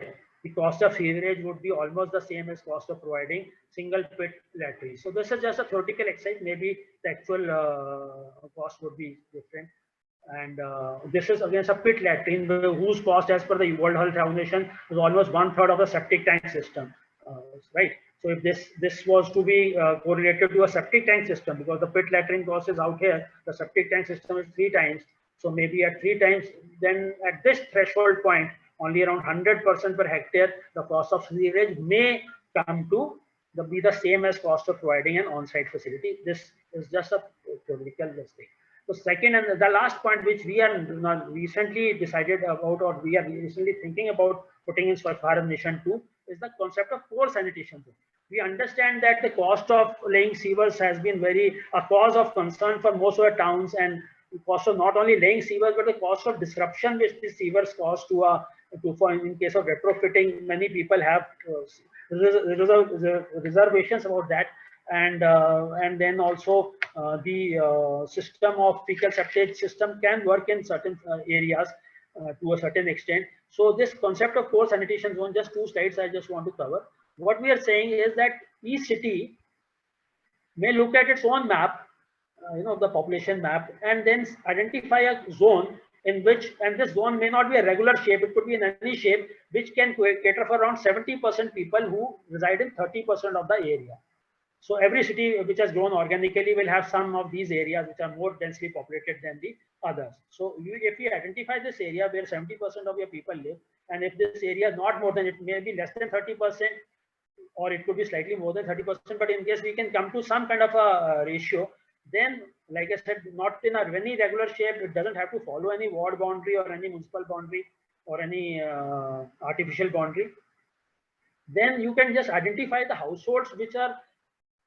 the cost of sewerage would be almost the same as cost of providing single pit latrine. So this is just a theoretical exercise. Maybe the actual cost would be different. And this is against a pit latrine whose cost as per the World Health Organization is almost 1/3 of the septic tank system, right? So if this was to be correlated to a septic tank system, because the pit latrine cost is out here, the septic tank system is 3 times. So maybe at 3 times, then at this threshold point, only around 100% per hectare, the cost of sewerage may come to be the same as cost of providing an on-site facility. This is just a theoretical mistake. So second and the last point, which we are recently decided about, or we are recently thinking about putting in Swachh Bharat Mission 2, is the concept of core sanitation zone. We understand that the cost of laying sewers has been a cause of concern for most of the towns, and the cost of not only laying sewers, but the cost of disruption which the sewers cause for in case of retrofitting. Many people have reservations about that. And then also the system of fecal septage system can work in certain areas to a certain extent. So this concept of core sanitation zone, just 2 slides I just want to cover. What we are saying is that each city may look at its own map, the population map, and then identify a zone in which, and this zone may not be a regular shape, it could be in any shape, which can cater for around 70% people who reside in 30% of the area. So every city which has grown organically will have some of these areas which are more densely populated than the others. So if you identify this area where 70% of your people live, and if this area is not more than, it may be less than 30%, or it could be slightly more than 30%, but in case we can come to some kind of a ratio, then like I said, not in any regular shape, it doesn't have to follow any ward boundary or any municipal boundary or any artificial boundary. Then you can just identify the households which are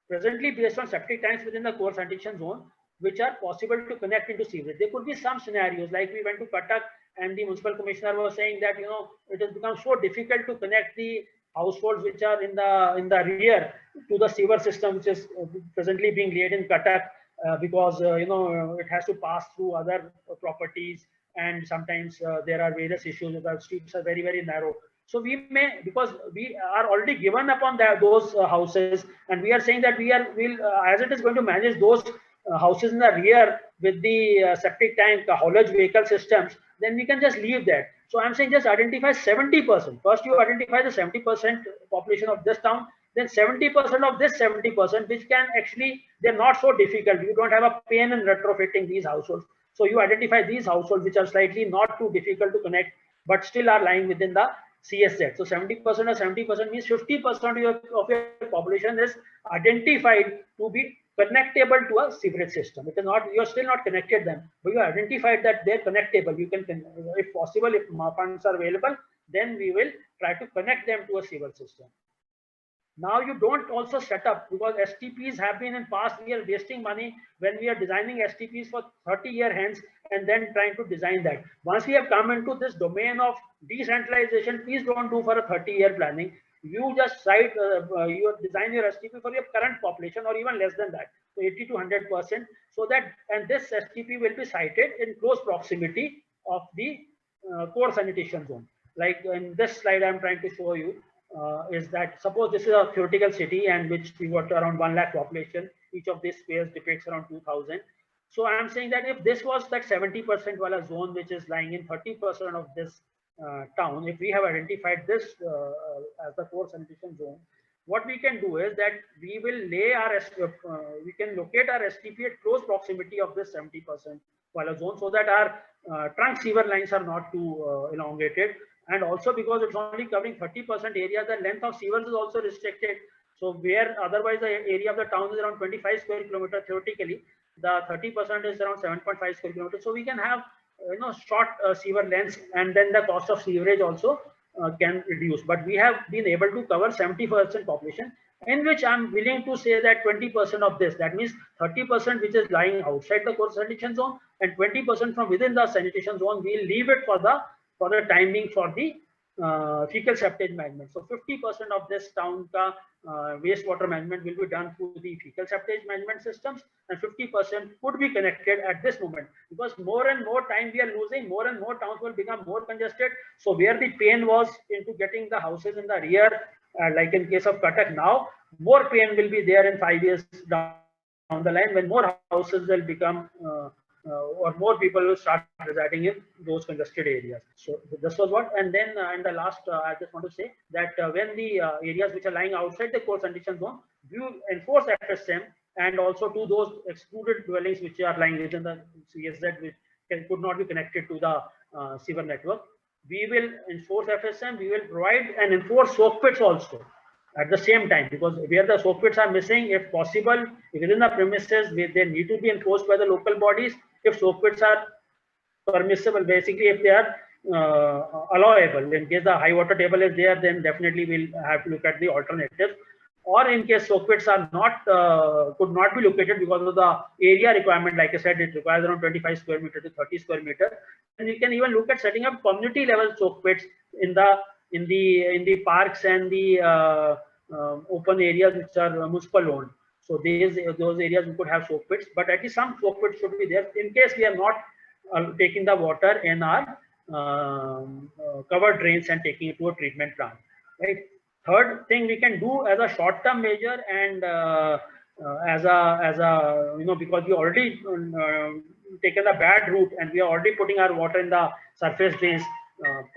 presently based on septic tanks within the core sanitation zone, which are possible to connect into sewerage. There could be some scenarios, like we went to Cuttack and the municipal commissioner was saying that it has become so difficult to connect the households which are in the rear to the sewer system, which is presently being laid in Cuttack, because it has to pass through other properties, and sometimes there are various issues. The streets are very, very narrow. So we may, because we are already given upon those houses, and we are saying that we'll as it is going to manage those houses in the rear with the septic tank haulage vehicle systems, then we can just leave that. So I'm saying just identify 70%. First you identify the 70% population of this town, then 70% of this 70%, which can actually, they're not so difficult. You don't have a pain in retrofitting these households. So you identify these households which are slightly not too difficult to connect, but still are lying within the CSZ. So 70% or 70% means 50% of your population is identified to be connectable to a sewerage system. It is not, you're still not connected them, but you identified that they're connectable. You can, if possible, if funds are available, then we will try to connect them to a sewer system. Now you don't also set up, because STPs have been in past, we are wasting money when we are designing STPs for 30-year hence and then trying to design that. Once we have come into this domain of decentralization, please don't do for a 30-year planning. You just you design your STP for your current population or even less than that, so 80 to 100%, so that, and this STP will be sited in close proximity of the core sanitation zone. Like in this slide I'm trying to show you, is that suppose this is a theoretical city and which we got around 1 lakh population, each of these squares depicts around 2,000. So I'm saying that if this was that 70% wala zone which is lying in 30% of this town, if we have identified this as the core sanitation zone, what we can do is that we will lay our we can locate our STP at close proximity of this 70% wala zone, so that our trunk sewer lines are not too elongated. And also because it's only covering 30% area, the length of sewers is also restricted. So where otherwise the area of the town is around 25 square kilometer, theoretically, the 30% is around 7.5 square kilometers. So we can have short sewer lengths, and then the cost of sewerage also can reduce. But we have been able to cover 70% population, in which I'm willing to say that 20% of this, that means 30% which is lying outside the core sanitation zone, and 20% from within the sanitation zone, we'll leave it for the time being for the fecal septage management. So 50% of this town ka wastewater management will be done through the fecal septage management systems, and 50% could be connected at this moment, because more and more time we are losing, more and more towns will become more congested. So where the pain was into getting the houses in the rear, like in case of Cuttack, now more pain will be there in 5 years down the line, when more houses will become or more people will start residing in those congested areas. So this was what, and then and the last, I just want to say that when the areas which are lying outside the core sanitation zone, you enforce FSM, and also to those excluded dwellings which are lying within the CSZ, which could not be connected to the sewer network, we will enforce FSM. We will provide and enforce soak pits also at the same time, because where the soak pits are missing, if possible, within the premises, they need to be enforced by the local bodies. If soak pits are permissible, basically, if they are allowable, in case the high water table is there, then definitely we'll have to look at the alternatives. Or in case soak pits are not could not be located because of the area requirement, like I said, it requires around 25 square meter to 30 square meter, and we can even look at setting up community level soak pits in the parks and the open areas which are municipal owned. So those areas we could have soak pits, but at least some soak pits should be there in case we are not taking the water in our covered drains and taking it to a treatment plant, right? Third thing we can do as a short-term measure, and as a because we already taken the bad route and we are already putting our water in the surface drains,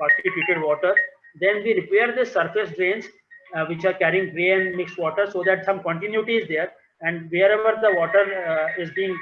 partially treated water, then we repair the surface drains which are carrying gray and mixed water, so that some continuity is there, and wherever the water is being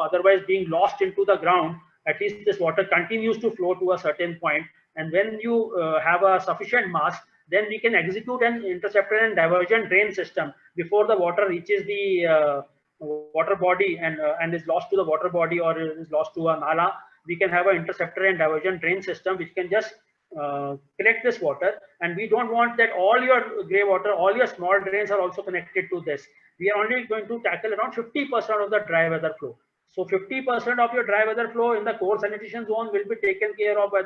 otherwise being lost into the ground, at least this water continues to flow to a certain point. And when you have a sufficient mass, then we can execute an interceptor and diversion drain system before the water reaches the water body and is lost to the water body or is lost to a nala. We can have an interceptor and diversion drain system which can just collect this water. And we don't want that all your gray water, all your small drains are also connected to this. We are only going to tackle around 50% of the dry weather flow. So 50% of your dry weather flow in the core sanitation zone will be taken care of by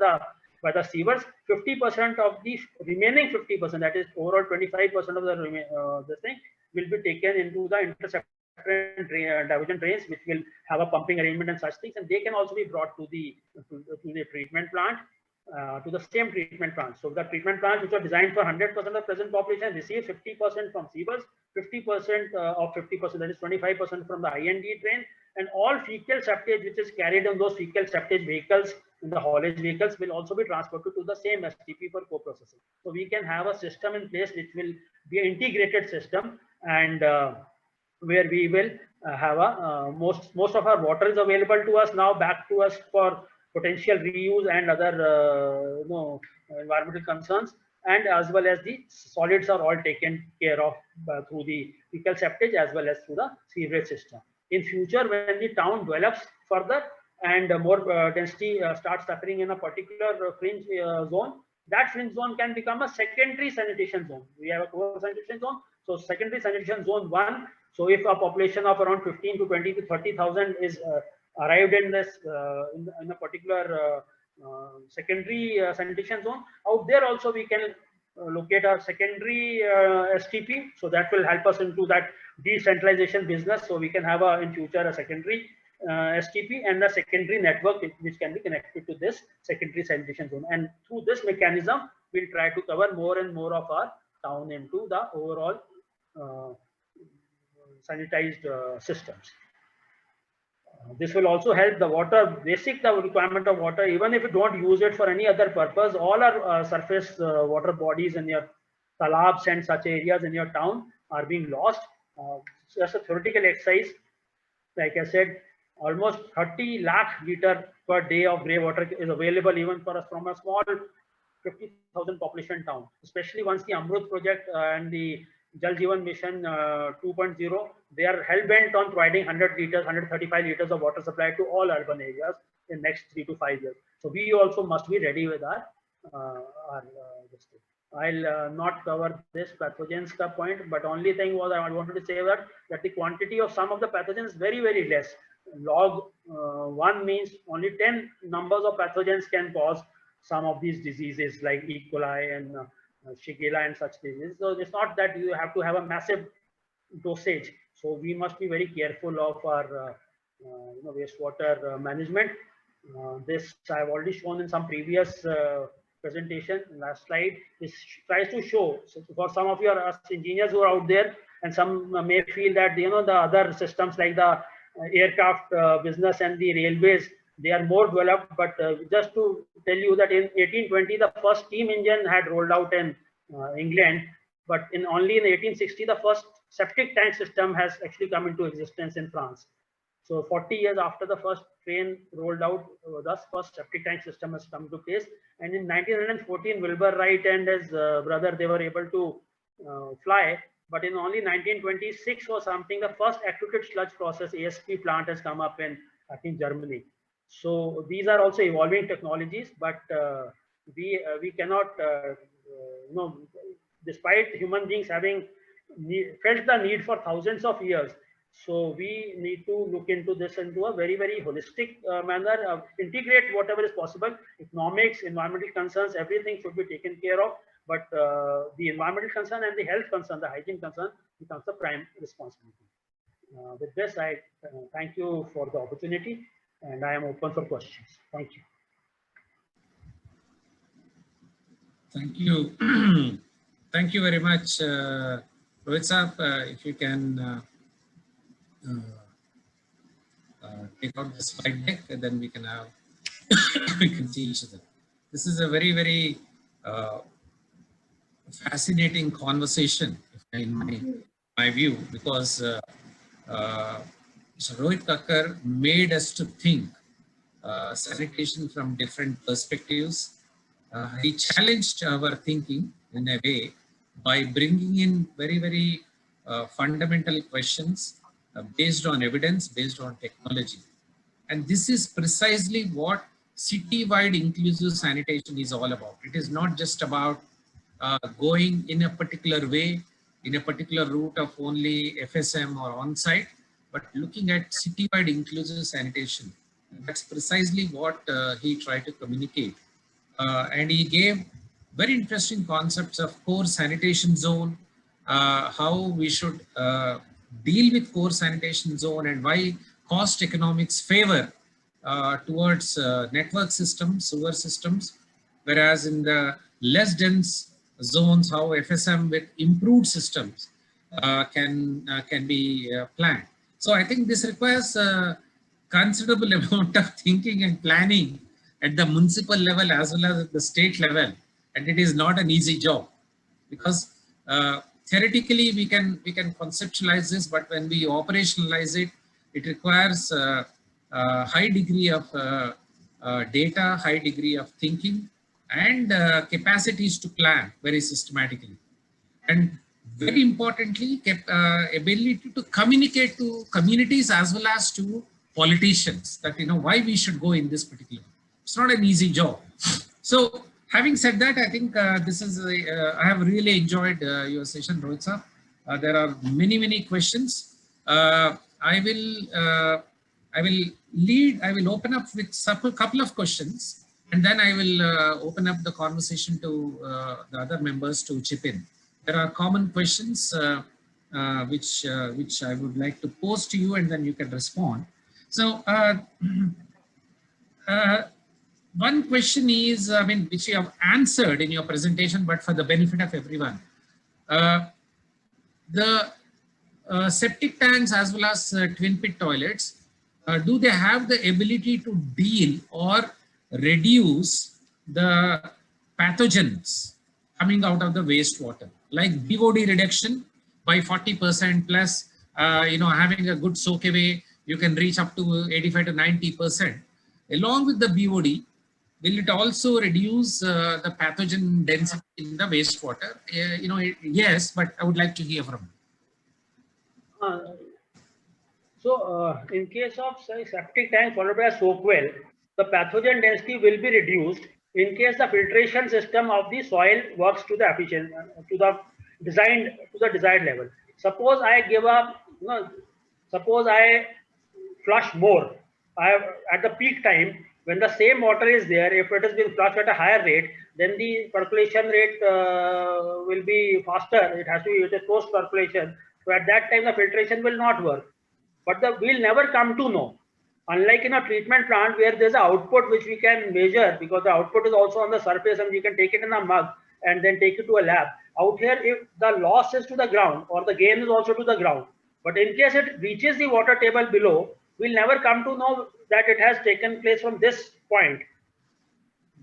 the sewers. 50% of the remaining 50%, that is overall 25% of the this thing, will be taken into the interceptor and diversion drains, which will have a pumping arrangement and such things, and they can also be brought to the treatment plant. To the same treatment plant. So the treatment plants which are designed for 100% of the present population receive 50% from sewers, 50% of 50%, that is 25% from the IND drain, and all fecal septage which is carried on those fecal septage vehicles, in the haulage vehicles, will also be transported to the same STP for co-processing. So we can have a system in place which will be an integrated system, and where we will have a most of our water is available to us now, back to us for potential reuse and other environmental concerns, and as well as the solids are all taken care of through the fecal septage as well as through the sewerage system. In future, when the town develops further and more density starts occurring in a particular fringe zone, that fringe zone can become a secondary sanitation zone. We have a core sanitation zone, so secondary sanitation zone 1. So if a population of around 15 to 20 to 30,000 is arrived in this in a particular secondary sanitation zone, out there also we can locate our secondary STP. So that will help us into that decentralization business. So we can have in future a secondary STP and a secondary network which can be connected to this secondary sanitation zone. And through this mechanism, we'll try to cover more and more of our town into the overall sanitized systems. This will also help the water, the requirement of water, even if you don't use it for any other purpose. All our surface water bodies in your talabs and such areas in your town are being lost. Just a theoretical exercise, like I said, almost 30 lakh liter per day of grey water is available even for us from a small 50,000 population town, especially once the Amrut project and the Jal Jeevan Mission 2.0, they are hell-bent on providing 100 liters, 135 liters of water supply to all urban areas in next 3 to 5 years. So we also must be ready with our this thing. I'll not cover this pathogens ka point, but only thing was I wanted to say that the quantity of some of the pathogens is very, very less. Log 1 means only 10 numbers of pathogens can cause some of these diseases like E. coli and Shigella and such diseases. So it's not that you have to have a massive dosage. So we must be very careful of our wastewater management. This I've already shown in some previous presentation. Last slide, this tries to show, so for some of your engineers who are out there, and some may feel that the other systems like the aircraft business and the railways, they are more developed. But just to tell you that in 1820, the first steam engine had rolled out in England, but only in 1860, the first septic tank system has actually come into existence in France. So 40 years after the first train rolled out, thus first septic tank system has come to place. And in 1914, Wilbur Wright and his brother, they were able to fly. But in only 1926 or something, the first activated sludge process ASP plant has come up in, I think, Germany. So these are also evolving technologies, but we cannot, despite human beings having felt the need for thousands of years. So we need to look into this into a very, very holistic manner, integrate whatever is possible. Economics, environmental concerns, everything should be taken care of. But the environmental concern and the health concern, the hygiene concern becomes the prime responsibility. With this, I thank you for the opportunity, and I am open for questions. Thank you. Thank you. Thank you very much, Rohit Saab. If you can take out the slide deck, and then we can have we can see each other. This is a very, very fascinating conversation in my view, because Mr. Rohit Kakkar made us to think sanitation from different perspectives. He challenged our thinking in a way by bringing in very, very fundamental questions based on evidence, based on technology. And this is precisely what city-wide inclusive sanitation is all about. It is not just about going in a particular way, in a particular route of only FSM or on-site, but looking at city-wide inclusive sanitation. That's precisely what he tried to communicate. And he gave very interesting concepts of core sanitation zone, how we should deal with core sanitation zone, and why cost economics favor towards network systems, sewer systems, whereas in the less dense zones, how FSM with improved systems can be planned. So I think this requires a considerable amount of thinking and planning at the municipal level as well as at the state level, and it is not an easy job, because theoretically we can conceptualize this, but when we operationalize it, it requires a high degree of data, high degree of thinking, and capacities to plan very systematically, and very importantly, ability to communicate to communities as well as to politicians that why we should go in this particular. It's not an easy job. So having said that, I think this is I have really enjoyed your session, Rohit sir. There are many questions. I will open up with a couple of questions, and then I will open up the conversation to the other members to chip in. There are common questions which I would like to pose to you, and then you can respond. So one question is, which you have answered in your presentation, but for the benefit of everyone, the septic tanks as well as twin pit toilets, do they have the ability to deal or reduce the pathogens coming out of the wastewater, like BOD reduction by 40% plus, having a good soak away, you can reach up to 85 to 90%. Along with the BOD, will it also reduce the pathogen density in the wastewater? Yes, but I would like to hear from you. In case of say, septic tank followed by a soak well, the pathogen density will be reduced in case the filtration system of the soil works to the efficient, to the desired level. Suppose I give up, suppose I flush more. At the peak time, when the same water is there, if it has been flushed at a higher rate, then the percolation rate will be faster. It is post percolation. So at that time, the filtration will not work. But we'll never come to know. Unlike in a treatment plant where there's an output which we can measure, because the output is also on the surface and we can take it in a mug and then take it to a lab. Out here, if the loss is to the ground or the gain is also to the ground, but in case it reaches the water table below, we'll never come to know that it has taken place from this point.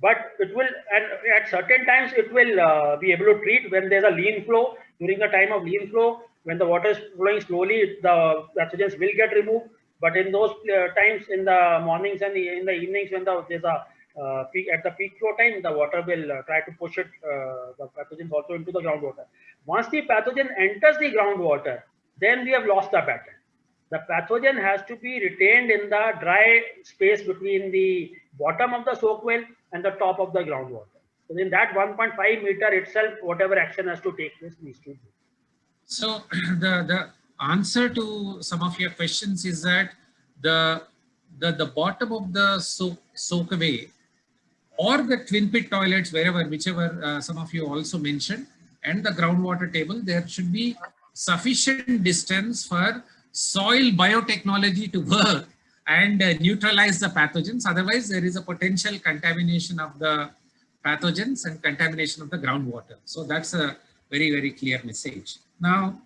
But it will, and at certain times it will be able to treat when there's a lean flow. During the time of lean flow, when the water is flowing slowly, the pathogens will get removed. But in those times, in the mornings and in the evenings, when there's a peak, at the peak flow time, the water will try to push it, the pathogens also into the groundwater. Once the pathogen enters the groundwater, then we have lost the pattern. The pathogen has to be retained in the dry space between the bottom of the soak well and the top of the groundwater. So in that 1.5 meter itself, whatever action has to take place needs to be. So the answer to some of your questions is that the bottom of the soak away or the twin pit toilets, whichever some of you also mentioned, and the groundwater table, there should be sufficient distance for soil biotechnology to work and neutralize the pathogens. Otherwise, there is a potential contamination of the pathogens and contamination of the groundwater. So that's a very, very clear message. Now,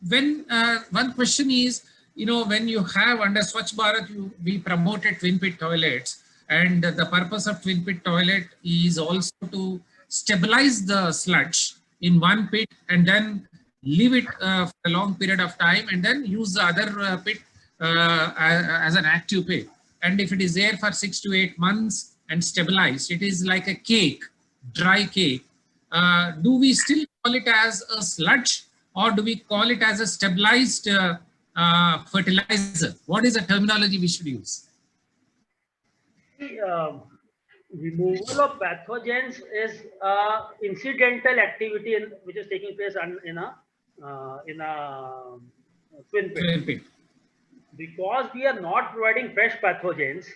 one question is, when you have under Swachh Bharat, we promoted twin pit toilets, and the purpose of twin pit toilet is also to stabilize the sludge in one pit and then leave it for a long period of time and then use the other pit as an active pit. And if it is there for 6 to 8 months and stabilized, it is like a cake, dry cake. Do we still call it as a sludge, or do we call it as a stabilized fertilizer? What is the terminology we should use? Removal of pathogens is incidental activity which is taking place in a twin pit. Because we are not providing fresh pathogens,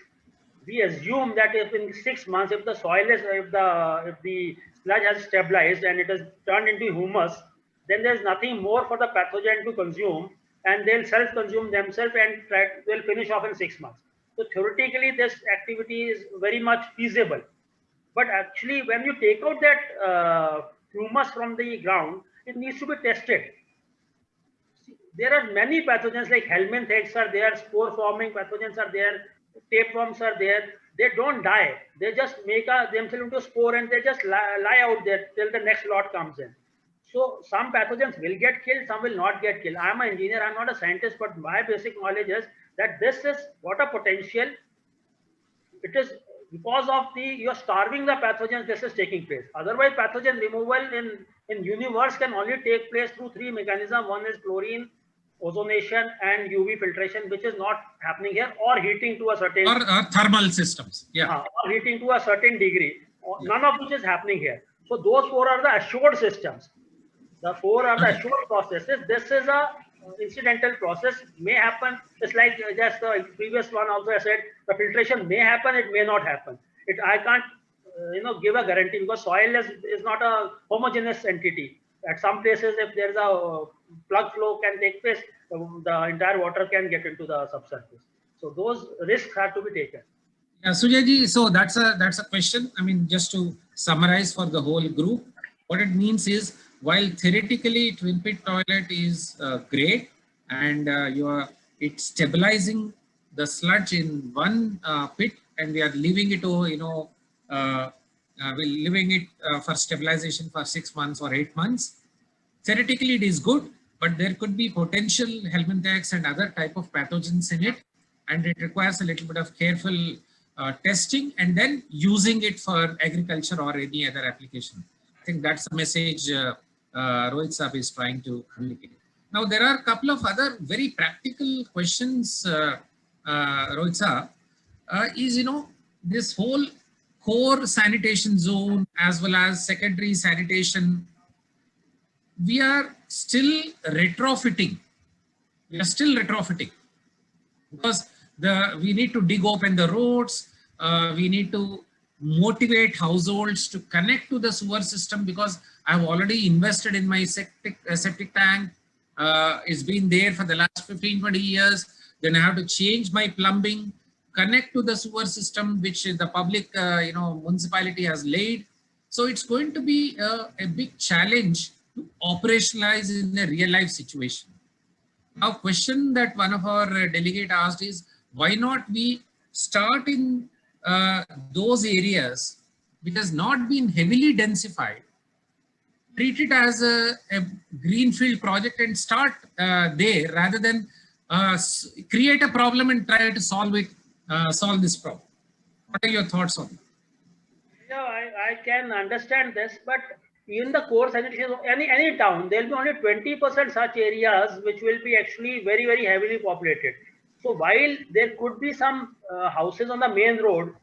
we assume that if in 6 months, if the soil is, if the sludge has stabilized and it has turned into humus, then there's nothing more for the pathogen to consume, and they'll self-consume themselves and they'll finish off in 6 months. So theoretically, this activity is very much feasible. But actually, when you take out that humus from the ground, it needs to be tested. There are many pathogens like helminthics are there, spore-forming pathogens are there, tapeworms are there. They don't die. They just make themselves into spore and they just lie out there till the next lot comes in. So some pathogens will get killed, some will not get killed. I'm an engineer, I'm not a scientist, but my basic knowledge is that this is what a potential. It is because of you're starving the pathogens, this is taking place. Otherwise, pathogen removal in universe can only take place through 3 mechanisms. One is chlorine, ozonation, and UV filtration, which is not happening here, or heating to a certain... Or thermal systems, yeah. Or heating to a certain degree. None of which is happening here. So those 4 are the assured systems. The 4 are the assured processes. This is a incidental process, may happen. It's like just the previous one also I said, the filtration may happen, it may not happen. I can't give a guarantee, because soil is not a homogeneous entity. At some places, if there's a plug flow can take place, the entire water can get into the subsurface. So those risks have to be taken. Yeah, Sujay, so that's a question. I mean, just to summarize for the whole group, what it means is, while theoretically twin pit toilet is great, and it's stabilizing the sludge in one pit, and we are leaving it to leaving it for stabilization for 6 months or 8 months. Theoretically, it is good, but there could be potential helminthics and other type of pathogens in it, and it requires a little bit of careful testing and then using it for agriculture or any other application. I think that's the message Rohit Saab is trying to communicate. Now, there are a couple of other very practical questions, Rohit Saab, is, this whole core sanitation zone as well as secondary sanitation, we are still retrofitting. Because we need to dig open the roads, we need to motivate households to connect to the sewer system, because I've already invested in my septic tank. It's been there for the last 15-20 years. Then I have to change my plumbing, connect to the sewer system, which the public municipality has laid. So it's going to be a big challenge to operationalize in a real life situation. Now, question that one of our delegate asked is, why not we start in those areas which has not been heavily densified, treat it as a greenfield project and start there rather than create a problem and try to solve this problem. What are your thoughts on it? Yeah, I can understand this, but in the core sanitation of any town, there will be only 20% such areas which will be actually very, very heavily populated. So while there could be some houses on the main road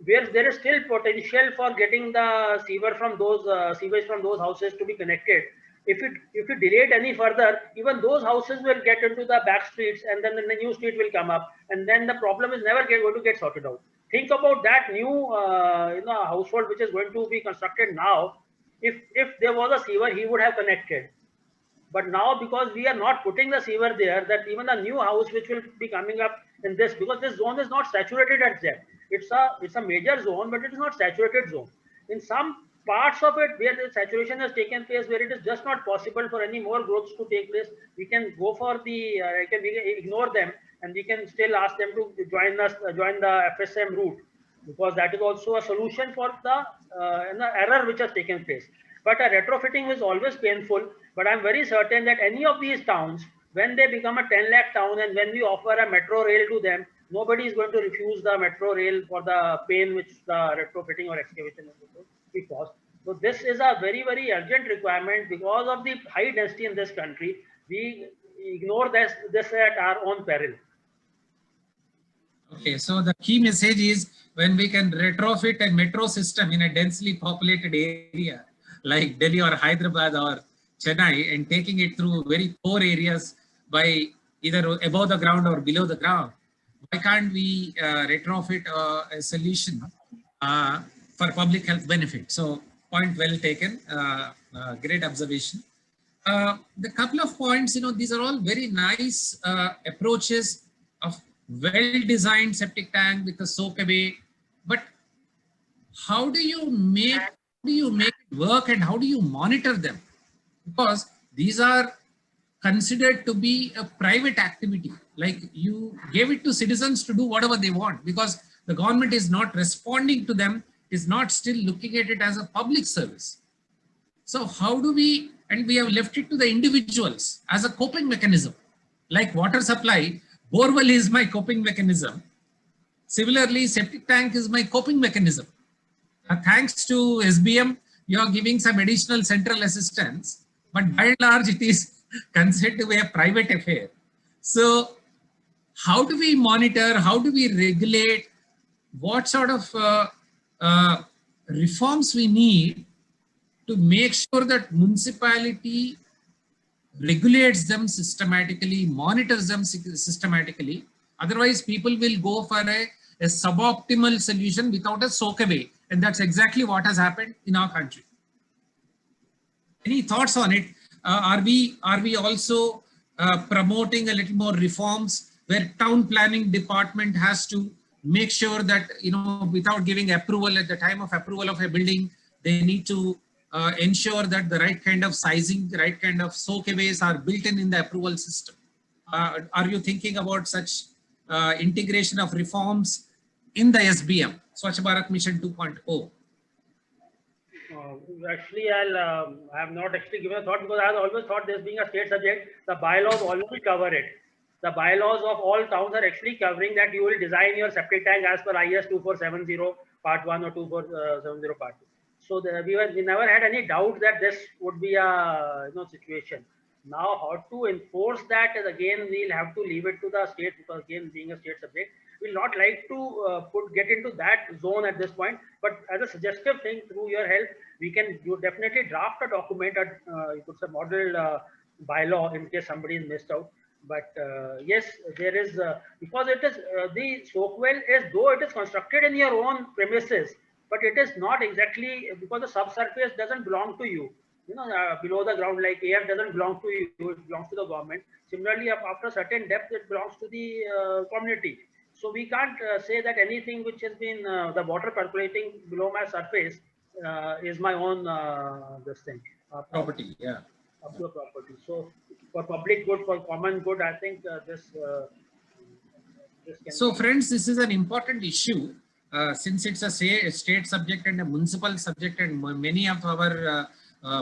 where there is still potential for getting the sewer from those sewage from those houses to be connected, if you delay it any further, even those houses will get into the back streets, and then the new street will come up, and then the problem is never going to get sorted out. Think about that new household which is going to be constructed now. If there was a sewer, he would have connected. But now, because we are not putting the sewer there, that even the new house which will be coming up in this, because this zone is not saturated at that. It's a major zone, but it is not saturated zone. In some parts of it where the saturation has taken place, where it is just not possible for any more growths to take place, we can go for the we can ignore them, and we can still ask them to join the FSM route, because that is also a solution for the error which has taken place. But a retrofitting is always painful. But I'm very certain that any of these towns, when they become a 10 lakh town and when we offer a metro rail to them, nobody is going to refuse the metro rail for the pain which the retrofitting or excavation is going to be cost. So this is a very, very urgent requirement because of the high density in this country. We ignore this at our own peril. Okay, so the key message is, when we can retrofit a metro system in a densely populated area like Delhi or Hyderabad or Chennai and taking it through very poor areas by either above the ground or below the ground, why can't we retrofit a solution for public health benefit? So point well taken, great observation. The couple of points, these are all very nice approaches of well-designed septic tank with a soak away, but how do you make it work and how do you monitor them? Because these are considered to be a private activity. Like, you gave it to citizens to do whatever they want, because the government is not responding to them, is not still looking at it as a public service. So how do we, and we have left it to the individuals as a coping mechanism, like water supply, borewell is my coping mechanism. Similarly, septic tank is my coping mechanism. Thanks to SBM, you are giving some additional central assistance, but by and large, it is considered to be a private affair. So how do we monitor? How do we regulate? What sort of reforms we need to make sure that municipality regulates them systematically, monitors them systematically? Otherwise, people will go for a suboptimal solution without a soak away. And that's exactly what has happened in our country. Any thoughts on it? Are we also promoting a little more reforms where town planning department has to make sure that, without giving approval at the time of approval of a building, they need to ensure that the right kind of sizing, the right kind of soakaways are built in the approval system? Are you thinking about such integration of reforms in the SBM, Swachh Bharat Mission 2.0? Actually, I have not actually given a thought, because I have always thought this being a state subject, the bylaws already cover it. The bylaws of all towns are actually covering that you will design your septic tank as per IS 2470 part 1 or 2470 part 2. So we never had any doubt that this would be a situation. Now, how to enforce that is, again, we'll have to leave it to the state, because again, being a state subject, we'll not like to get into that zone at this point. But as a suggestive thing, through your help, we can definitely draft a document, you could say model bylaw, in case somebody is missed out. But yes, there is, because it is the soak well is, though it is constructed in your own premises, but it is not exactly, because the subsurface doesn't belong to you. Below the ground, like air doesn't belong to you, it belongs to the government. Similarly, after a certain depth, it belongs to the community. So we can't say that anything which has been the water percolating below my surface is my own this thing. Property, yeah. up to a property. So for public good, for common good, I think this can So be. friends, this is an important issue since it's a state subject and a municipal subject, and many of our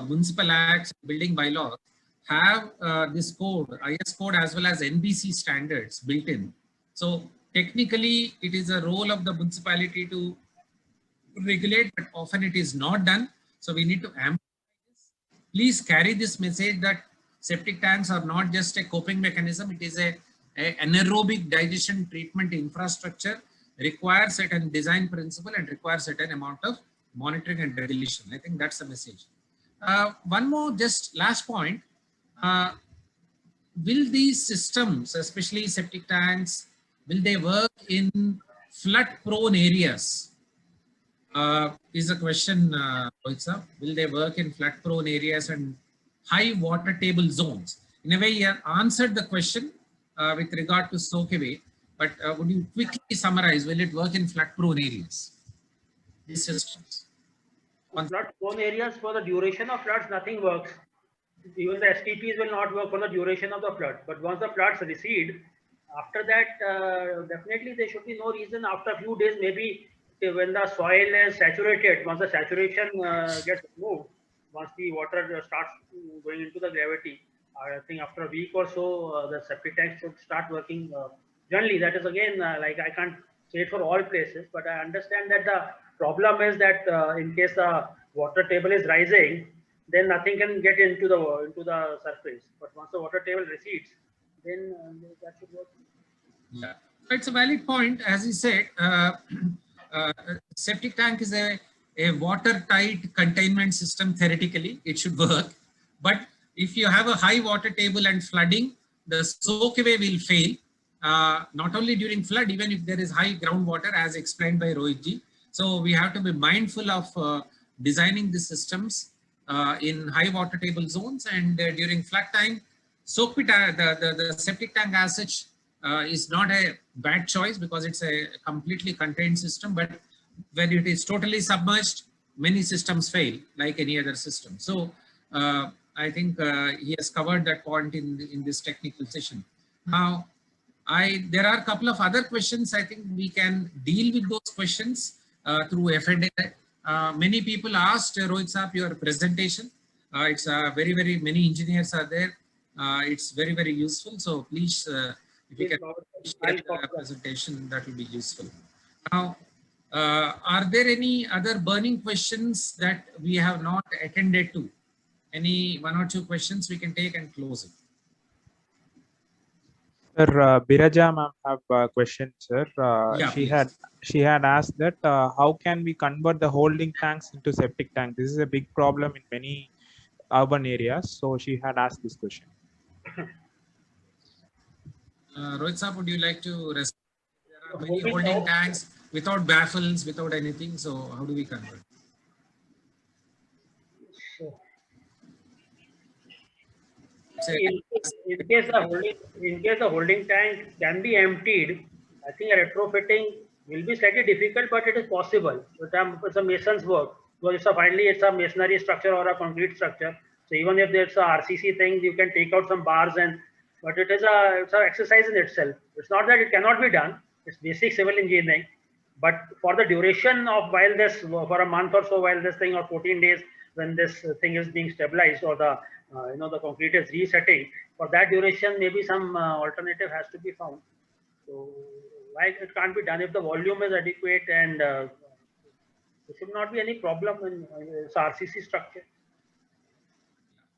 municipal acts, building bylaws have this code, IS code as well as NBC standards built in. So technically it is a role of the municipality to regulate, but often it is not done. So we need to amplify this. Please carry this message that septic tanks are not just a coping mechanism. It is a anaerobic digestion treatment infrastructure, requires certain design principle and requires certain amount of monitoring and regulation. I think that's the message. One more, just last point. Uh, will these systems, especially septic tanks, will they work in flood prone areas? Is a question, Rohit sir. Will they work in flood prone areas and high water table zones? In a way, you have answered the question with regard to soak away, but would you quickly summarize, will it work in flood prone areas? These systems. Flood prone areas, for the duration of floods, nothing works. Even the STPs will not work for the duration of the flood. But once the floods recede, after that, definitely there should be no reason after a few days, maybe when the soil is saturated, once the saturation gets removed, once the water starts going into the gravity, I think after a week or so, the septic tank should start working. Generally, that is again, like I can't say it for all places, but I understand that the problem is that in case the water table is rising, then nothing can get into the surface. But once the water table recedes, then that should work. Yeah, it's a valid point. As you said, uh, septic tank is a watertight containment system. Theoretically, it should work. But if you have a high water table and flooding, the soak away will fail. Not only during flood, even if there is high groundwater, as explained by Rohit ji. So we have to be mindful of designing the systems in high water table zones, and during flood time, the septic tank as such is not a bad choice because it's a completely contained system. But when it is totally submerged, many systems fail like any other system. So I think he has covered that point in this technical session. Now, there are a couple of other questions. I think we can deal with those questions through F&A. Many people asked Rohit Saab your presentation. It's very many engineers are there. It's very useful. So please, if you can share the presentation, that will be useful. Now, are there any other burning questions that we have not attended to? Any one or two questions we can take and close it. Sir, Biraja ma'am have a question, sir. Yeah, she had asked that how can we convert the holding tanks into septic tank? This is a big problem in many urban areas. So she had asked this question. Rohit Saab, would you like to respond? There are many holding tanks without baffles, without anything. So how do we convert? In case the holding tank can be emptied, I think a retrofitting will be slightly difficult, but it is possible. It's a mason's work. Because finally it's a masonry structure or a concrete structure. So even if there's a RCC thing, you can take out some bars but it's an exercise in itself. It's not that it cannot be done. It's basic civil engineering. But for the duration of for a month or so, while this thing, or 14 days, when this thing is being stabilized, or the concrete is resetting, for that duration, maybe some alternative has to be found. So why it can't be done if the volume is adequate, and there should not be any problem in its RCC structure.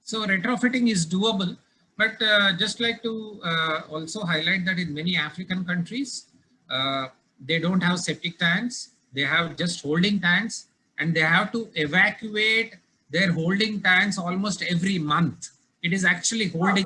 So retrofitting is doable, but just like to also highlight that in many African countries, they don't have septic tanks. They have just holding tanks, and they have to evacuate their holding tanks almost every month. It is actually holding.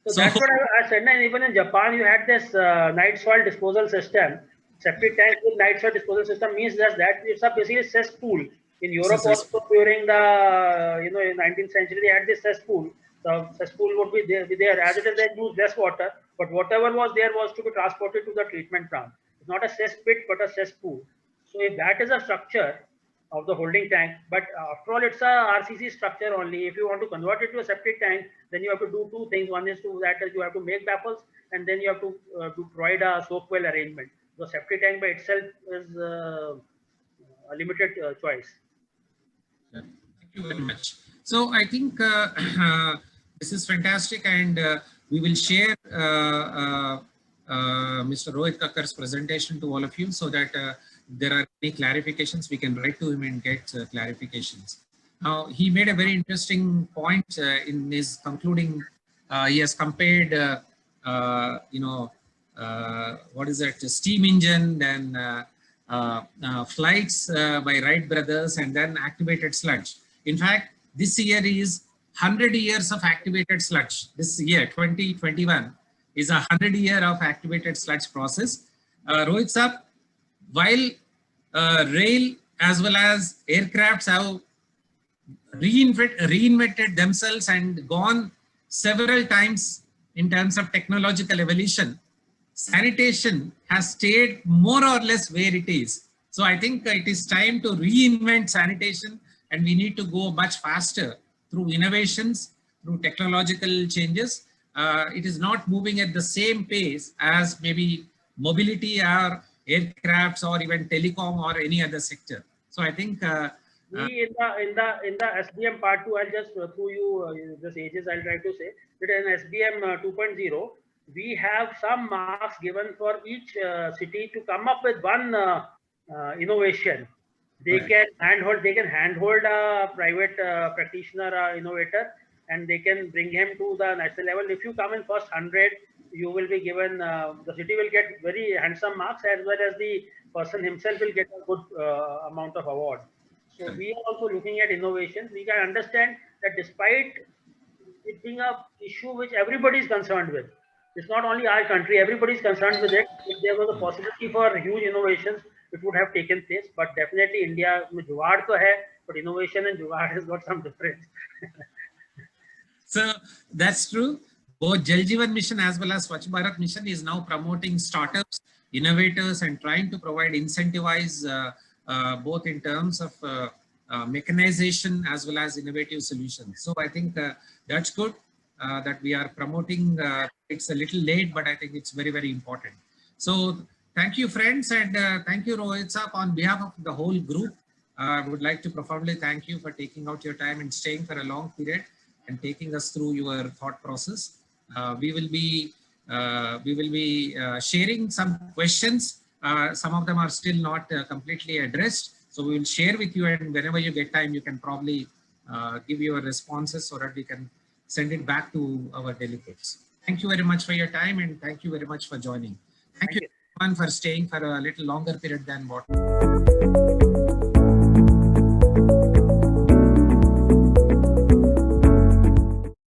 So that's what I said. And even in Japan, you had this night soil disposal system. Septic tank with night soil disposal system means that it's a basically cesspool. In Europe also, during the in 19th century, they had this cesspool. The cesspool would be there. As it is, they use less water, but whatever was there was to be transported to the treatment plant. It's not a cesspit, but a cesspool. So if that is a structure, of the holding tank. But after all, it's a RCC structure only. If you want to convert it to a septic tank, then you have to do two things. One is to that you have to make baffles, and then you have to provide a soak well arrangement. The septic tank by itself is a limited choice. Thank you very much. So I think this is fantastic, and we will share Mr. Rohit Kakkar's presentation to all of you, so that there are any clarifications, we can write to him and get clarifications. Now, he made a very interesting point in his concluding. He has compared, what is that, steam engine, then flights by Wright brothers, and then activated sludge. In fact, this year is 100 years of activated sludge. This year, 2021, is a 100-year of activated sludge process. Rohit sir, while rail as well as aircrafts have reinvented themselves and gone several times in terms of technological evolution, sanitation has stayed more or less where it is. So I think it is time to reinvent sanitation, and we need to go much faster through innovations, through technological changes. It is not moving at the same pace as maybe mobility or aircrafts or even telecom or any other sector. So I think in the SBM part 2, I'll just through you just ages, I'll try to say that in SBM 2.0, we have some marks given for each city to come up with one innovation. They can handhold a private practitioner innovator, and they can bring him to the national level. If you come in first 100, you will be given, the city will get very handsome marks, as well as the person himself will get a good amount of award. So we are also looking at innovations. We can understand that despite it being a issue which everybody is concerned with, it's not only our country, everybody is concerned with it. If there was a possibility for huge innovations, it would have taken place. But definitely India, jugaad to hai, but innovation and jugaad has got some difference. So that's true. Both Jal Jeevan Mission as well as Swachh Bharat Mission is now promoting startups, innovators, and trying to provide incentivize both in terms of mechanization as well as innovative solutions. So I think that's good that we are promoting. It's a little late, but I think it's very, very important. So thank you, friends, and thank you, Rohit sir. On behalf of the whole group, I would like to profoundly thank you for taking out your time and staying for a long period and taking us through your thought process. We will be sharing some questions. Some of them are still not completely addressed. So we will share with you, and whenever you get time, you can probably give your responses so that we can send it back to our delegates. Thank you very much for your time, and thank you very much for joining. Thank you everyone for staying for a little longer period than what.